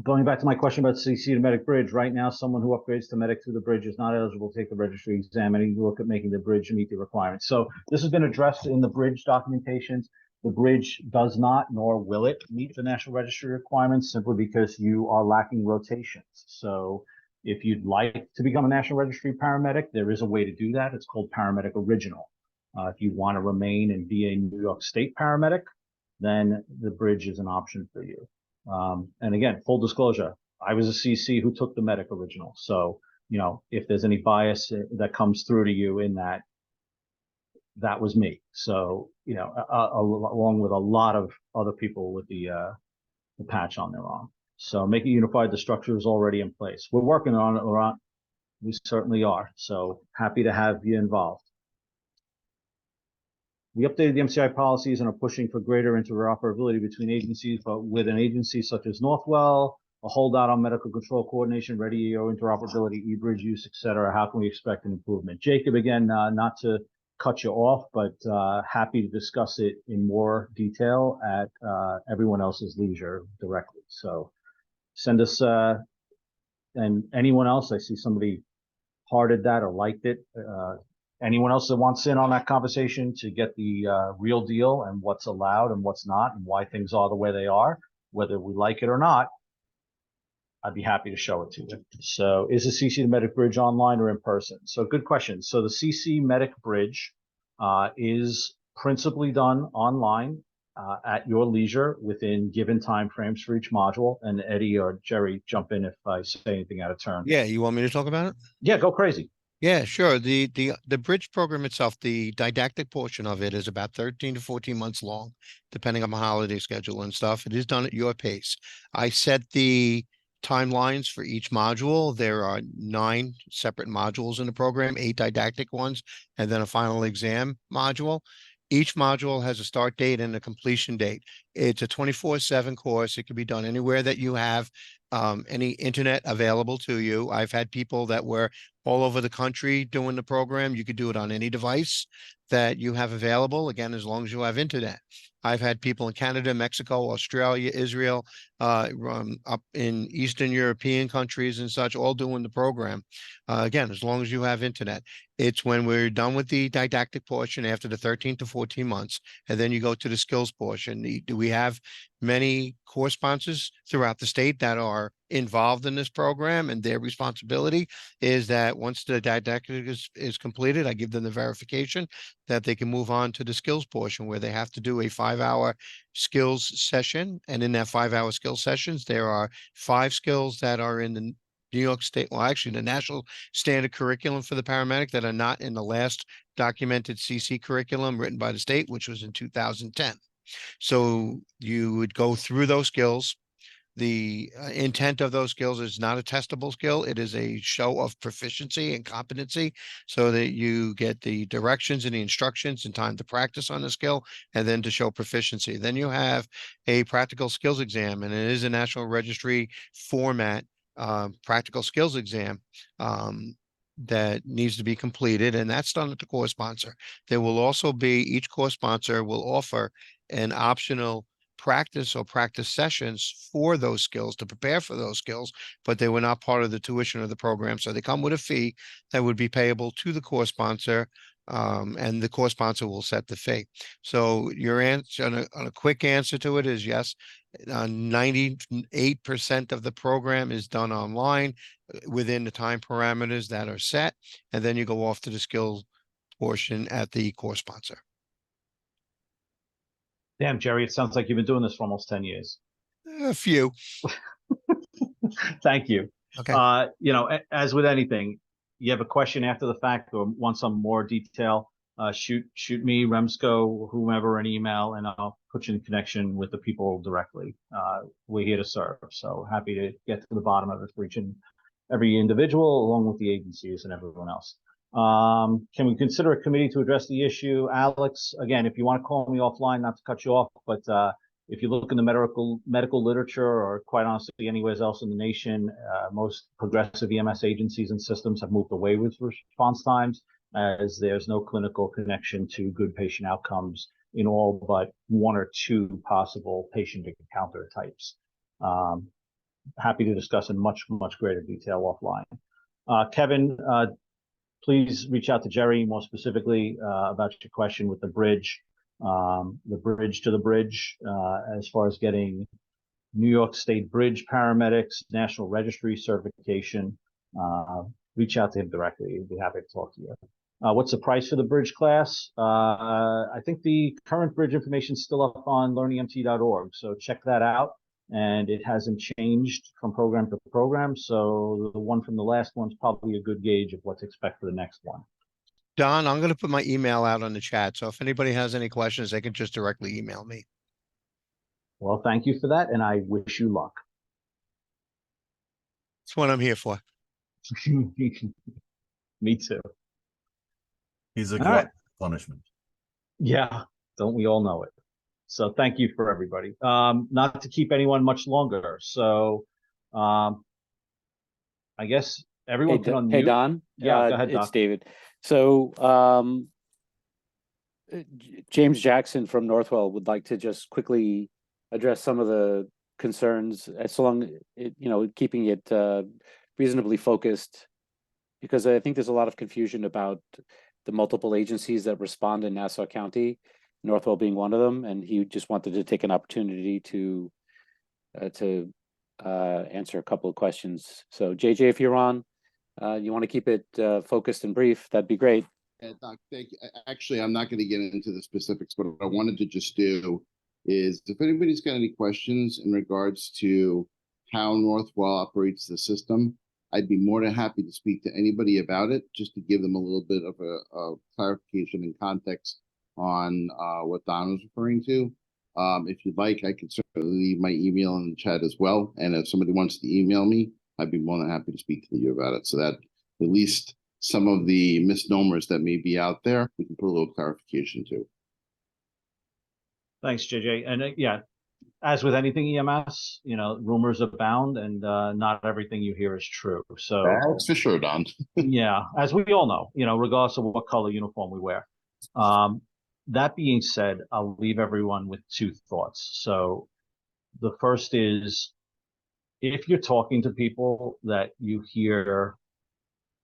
Going back to my question about CC to Medic Bridge, right now, someone who upgrades to Medic through the bridge is not eligible to take the registry exam, and you look at making the bridge meet the requirements. So this has been addressed in the bridge documentations. The bridge does not, nor will it, meet the National Registry requirements simply because you are lacking rotations. So if you'd like to become a National Registry paramedic, there is a way to do that. It's called Paramedic Original. If you want to remain and be a New York State paramedic, then the bridge is an option for you. And again, full disclosure, I was a CC who took the Medic Original. So, you know, if there's any bias that comes through to you in that, that was me. So, you know, along with a lot of other people with the patch on their arm. So make it unified. The structure is already in place. We're working on it, Laurent. We certainly are. So happy to have you involved. We updated the MCI policies and are pushing for greater interoperability between agencies, but with an agency such as Northwell, a holdout on medical control coordination, radio interoperability, e-bridge use, et cetera. How can we expect an improvement? Jacob, again, not to cut you off, but happy to discuss it in more detail at everyone else's leisure directly. So send us, and anyone else, I see somebody hearted that or liked it. Anyone else that wants in on that conversation to get the real deal and what's allowed and what's not and why things are the way they are, whether we like it or not, I'd be happy to show it to you. So is the CC to Medic Bridge online or in person? So good question. So the CC Medic Bridge is principally done online at your leisure within given time frames for each module. And Eddie or Jerry, jump in if I say anything out of turn. Yeah, you want me to talk about it? Yeah, go crazy. Yeah, sure. The bridge program itself, the didactic portion of it is about 13 to 14 months long, depending on my holiday schedule and stuff. It is done at your pace. I set the timelines for each module. There are 9 separate modules in the program, 8 didactic ones, and then a final exam module. Each module has a start date and a completion date. It's a 24/7 course. It can be done anywhere that you have any internet available to you. I've had people that were all over the country doing the program. You could do it on any device that you have available, again, as long as you have internet. I've had people in Canada, Mexico, Australia, Israel, up in Eastern European countries and such, all doing the program. Again, as long as you have internet. It's when we're done with the didactic portion after the 13 to 14 months, and then you go to the skills portion. Do we have many course sponsors throughout the state that are involved in this program, and their responsibility is that once the didactic is completed, I give them the verification that they can move on to the skills portion, where they have to do a 5-hour skills session. And in that 5-hour skills sessions, there are 5 skills that are in the New York State, well, actually the national standard curriculum for the paramedic that are not in the last documented CC curriculum written by the state, which was in 2010. So you would go through those skills. The intent of those skills is not a testable skill. It is a show of proficiency and competency, so that you get the directions and the instructions and time to practice on the skill, and then to show proficiency. Then you have a practical skills exam, and it is a National Registry format practical skills exam that needs to be completed, and that's done at the course sponsor. There will also be, each course sponsor will offer an optional practice or practice sessions for those skills to prepare for those skills, but they were not part of the tuition of the program. So they come with a fee that would be payable to the course sponsor, and the course sponsor will set the fee. So your answer on a quick answer to it is yes. 98% of the program is done online within the time parameters that are set, and then you go off to the skills portion at the course sponsor. Damn, Jerry, it sounds like you've been doing this for almost 10 years. A few. Thank you. Okay. You know, as with anything, you have a question after the fact or want some more detail, shoot me, Remsco, whomever, an email, and I'll put you in connection with the people directly. We're here to serve, so happy to get to the bottom of it for each and every individual, along with the agencies and everyone else. Can we consider a committee to address the issue? Alex, again, if you want to call me offline, not to cut you off, but if you look in the medical literature, or quite honestly anywhere else in the nation, most progressive EMS agencies and systems have moved away with response times, as there's no clinical connection to good patient outcomes in all but 1 or 2 possible patient encounter types. Happy to discuss in much greater detail offline. Kevin, please reach out to Jerry more specifically about your question with the bridge to the bridge, as far as getting New York State bridge paramedics, National Registry certification. Reach out to him directly. He'd be happy to talk to you. What's the price for the bridge class? I think the current bridge information is still up on learningt.org, so check that out. And it hasn't changed from program to program, so the one from the last one's probably a good gauge of what to expect for the next one. Don, I'm going to put my email out on the chat, so if anybody has any questions, they can just directly email me. Well, thank you for that, and I wish you luck. That's what I'm here for. Me too. He's a All right. punishment. Yeah, don't we all know it? So thank you for everybody. Not to keep anyone much longer. So I guess everyone can unmute. Hey, Don. Yeah, go ahead, It's Doc. David. So, James Jackson from Northwell would like to just quickly address some of the concerns, as long keeping it reasonably focused, because I think there's a lot of confusion about the multiple agencies that respond in Nassau County, Northwell being one of them, and he just wanted to take an opportunity to answer a couple of questions. So, JJ, if you're on, you want to keep it focused and brief, that'd be great. Doc, thank you. Actually, I'm not going to get into the specifics, but what I wanted to just do is, if anybody's got any questions in regards to how Northwell operates the system, I'd be more than happy to speak to anybody about it, just to give them a little bit of a clarification and context on what Don was referring to. If you'd like, I could certainly leave my email in the chat as well. And if somebody wants to email me, I'd be more than happy to speak to you about it, so that at least some of the misnomers that may be out there, we can put a little clarification to. Thanks, JJ. And yeah, as with anything EMS, rumors abound, and not everything you hear is true. So That's for sure, Don. yeah, as we all know, regardless of what color uniform we wear. That being said, I'll leave everyone with two thoughts. So the first is, if you're talking to people that you hear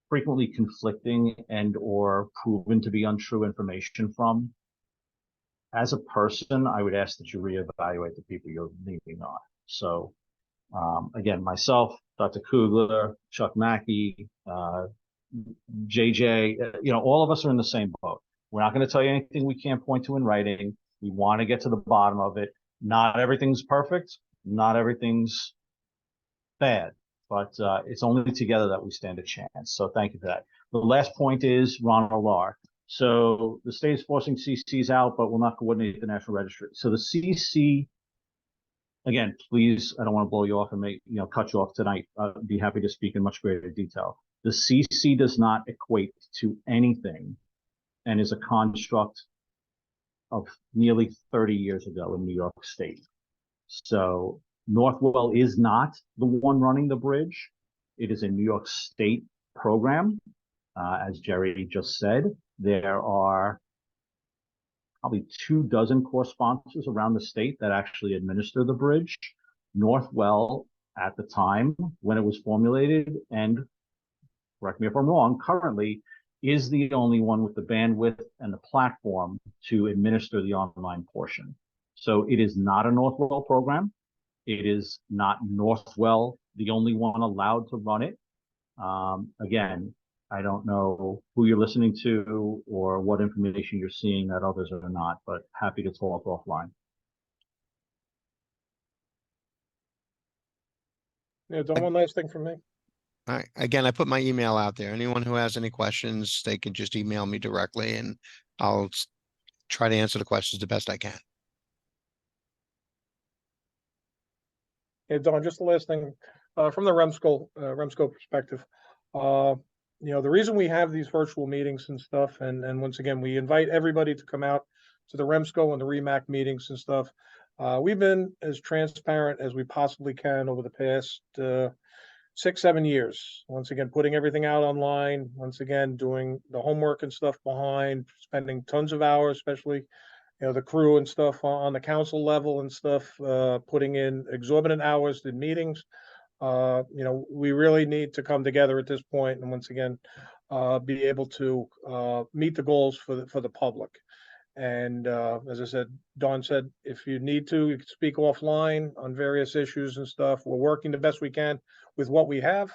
frequently conflicting and or proven to be untrue information from, as a person, I would ask that you reevaluate the people you're leaning on. So again, myself, Dr. Kugler, Chuck Mackey, JJ, all of us are in the same boat. We're not going to tell you anything we can't point to in writing. We want to get to the bottom of it. Not everything's perfect. Not everything's bad, but it's only together that we stand a chance. So thank you for that. The last point is Ronald R. So the state is forcing CCs out, but will not coordinate the National Registry. So the CC, again, please, I don't want to blow you off and cut you off tonight. I'd be happy to speak in much greater detail. The CC does not equate to anything and is a construct of nearly 30 years ago in New York State. So Northwell is not the one running the bridge. It is a New York State program. As Jerry just said, there are probably 24 core sponsors around the state that actually administer the bridge. Northwell, at the time when it was formulated, and correct me if I'm wrong, currently is the only one with the bandwidth and the platform to administer the online portion. So it is not a Northwell program. It is not Northwell the only one allowed to run it. Again, I don't know who you're listening to or what information you're seeing that others are not, but happy to talk offline. Yeah, Don, one last thing from me. All right. Again, I put my email out there. Anyone who has any questions, they can just email me directly, and I'll try to answer the questions the best I can. Yeah, Don, just the last thing, from the REMSCO perspective, the reason we have these virtual meetings and stuff, and once again, we invite everybody to come out to the REMSCO and the REMAC meetings and stuff. We've been as transparent as we possibly can over the past 6-7 years. Once again, putting everything out online, once again, doing the homework and stuff behind, spending tons of hours, especially the crew and stuff on the council level and stuff, putting in exorbitant hours in meetings. We really need to come together at this point and once again, be able to meet the goals for the public. And as I said, Don said, if you need to, you can speak offline on various issues and stuff. We're working the best we can with what we have.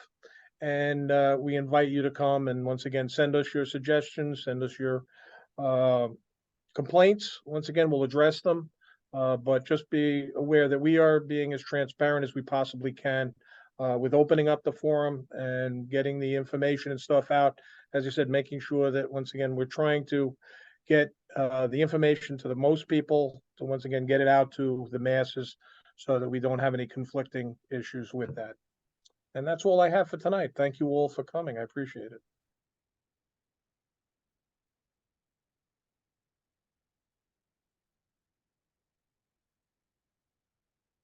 And we invite you to come and once again, send us your suggestions, send us your complaints. Once again, we'll address them, but just be aware that we are being as transparent as we possibly can with opening up the forum and getting the information and stuff out. As you said, making sure that once again, we're trying to get the information to the most people to once again get it out to the masses so that we don't have any conflicting issues with that. And that's all I have for tonight. Thank you all for coming. I appreciate it.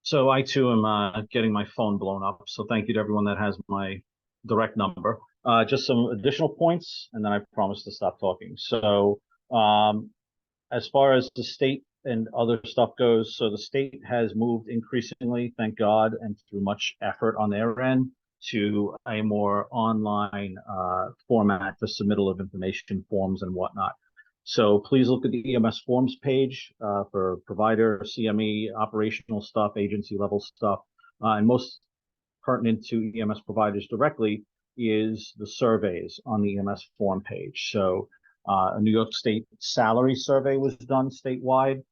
So I too am getting my phone blown up. So thank you to everyone that has my direct number. Just some additional points, and then I promise to stop talking. So as far as the state and other stuff goes, so the state has moved increasingly, thank God, and through much effort on their end, to a more online format for submittal of information forms and whatnot. So please look at the EMS forms page for provider, CME, operational stuff, agency level stuff, and most pertinent to EMS providers directly is the surveys on the EMS form page. So a New York State salary survey was done statewide.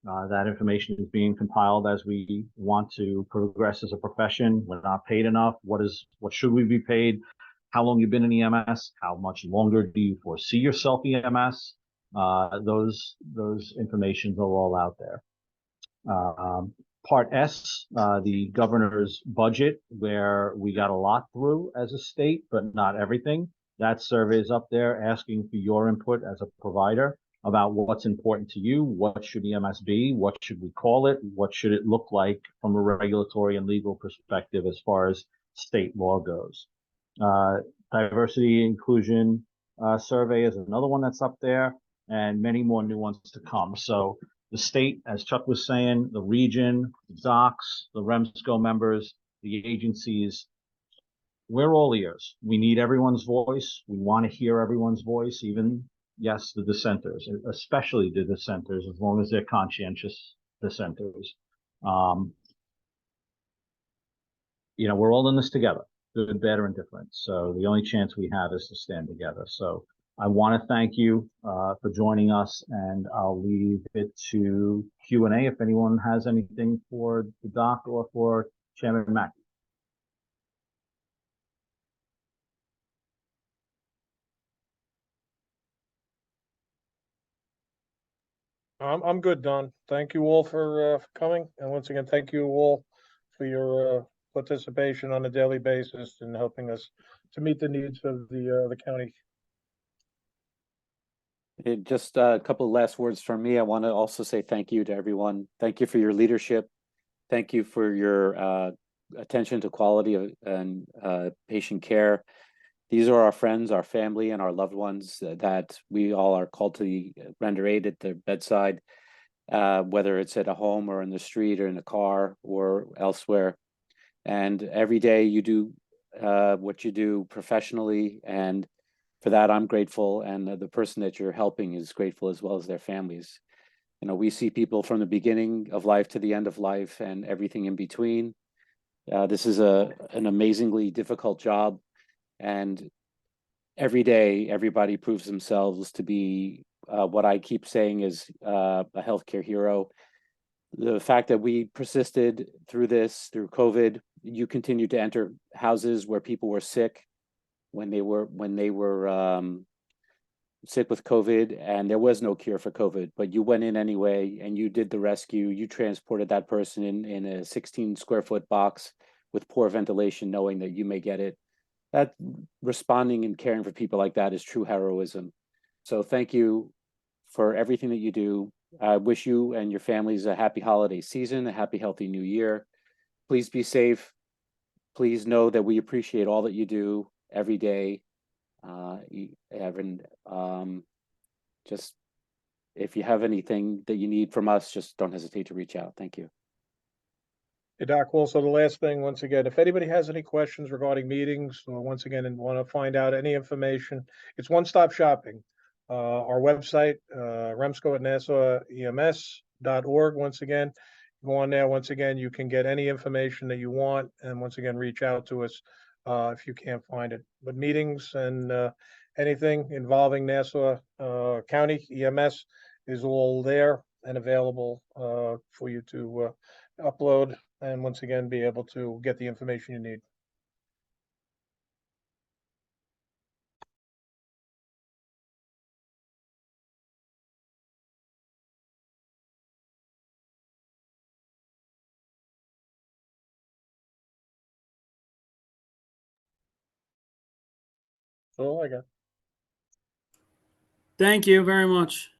That information is being compiled as we want to progress as a profession. We're not paid enough. What should we be paid? How long you've been in EMS? How much longer do you foresee yourself EMS? Those informations are all out there. Part S, the governor's budget, where we got a lot through as a state, but not everything. That survey is up there asking for your input as a provider about what's important to you. What should EMS be? What should we call it? What should it look like from a regulatory and legal perspective as far as state law goes? Diversity inclusion survey is another one that's up there, and many more new ones to come. So the state, as Chuck was saying, the region, the docs, the REMSCO members, the agencies, we're all ears. We need everyone's voice. We want to hear everyone's voice, even, yes, the dissenters, especially the dissenters, as long as they're conscientious dissenters. You know, we're all in this together, good, bad, or indifferent. So the only chance we have is to stand together. So I want to thank you for joining us, and I'll leave it to Q&A if anyone has anything for the doc or for Chairman Mackey. I'm good, Don. Thank you all for coming, and once again, thank you all for your participation on a daily basis and helping us to meet the needs of the county. Just a couple of last words from me. I want to also say thank you to everyone. Thank you for your leadership. Thank you for your attention to quality and patient care. These are our friends, our family, and our loved ones that we all are called to render aid at their bedside, whether it's at a home or in the street or in a car or elsewhere. And every day you do what you do professionally, and for that I'm grateful, and the person that you're helping is grateful, as well as their families. You know, we see people from the beginning of life to the end of life and everything in between. This is an amazingly difficult job, and every day everybody proves themselves to be what I keep saying is a healthcare hero. The fact that we persisted through this, through COVID, you continue to enter houses where people were sick when they were sick with COVID, and there was no cure for COVID, but you went in anyway and you did the rescue. You transported that person in a 16 square foot box with poor ventilation, knowing that you may get it. That responding and caring for people like that is true heroism. So thank you for everything that you do. I wish you and your families a happy holiday season, a happy, healthy new year. Please be safe. Please know that we appreciate all that you do every day. Just if you have anything that you need from us, just don't hesitate to reach out. Thank you. Hey, Doc, also the last thing, once again, if anybody has any questions regarding meetings, or once again, and want to find out any information, it's one-stop shopping. Our website, REMSCO at NassauEMS.org. Once again, go on there. Once again, you can get any information that you want, and once again, reach out to us if you can't find it. But meetings and anything involving Nassau County EMS is all there and available for you to upload, and once again, be able to get the information you need. That's all I got. Thank you very much.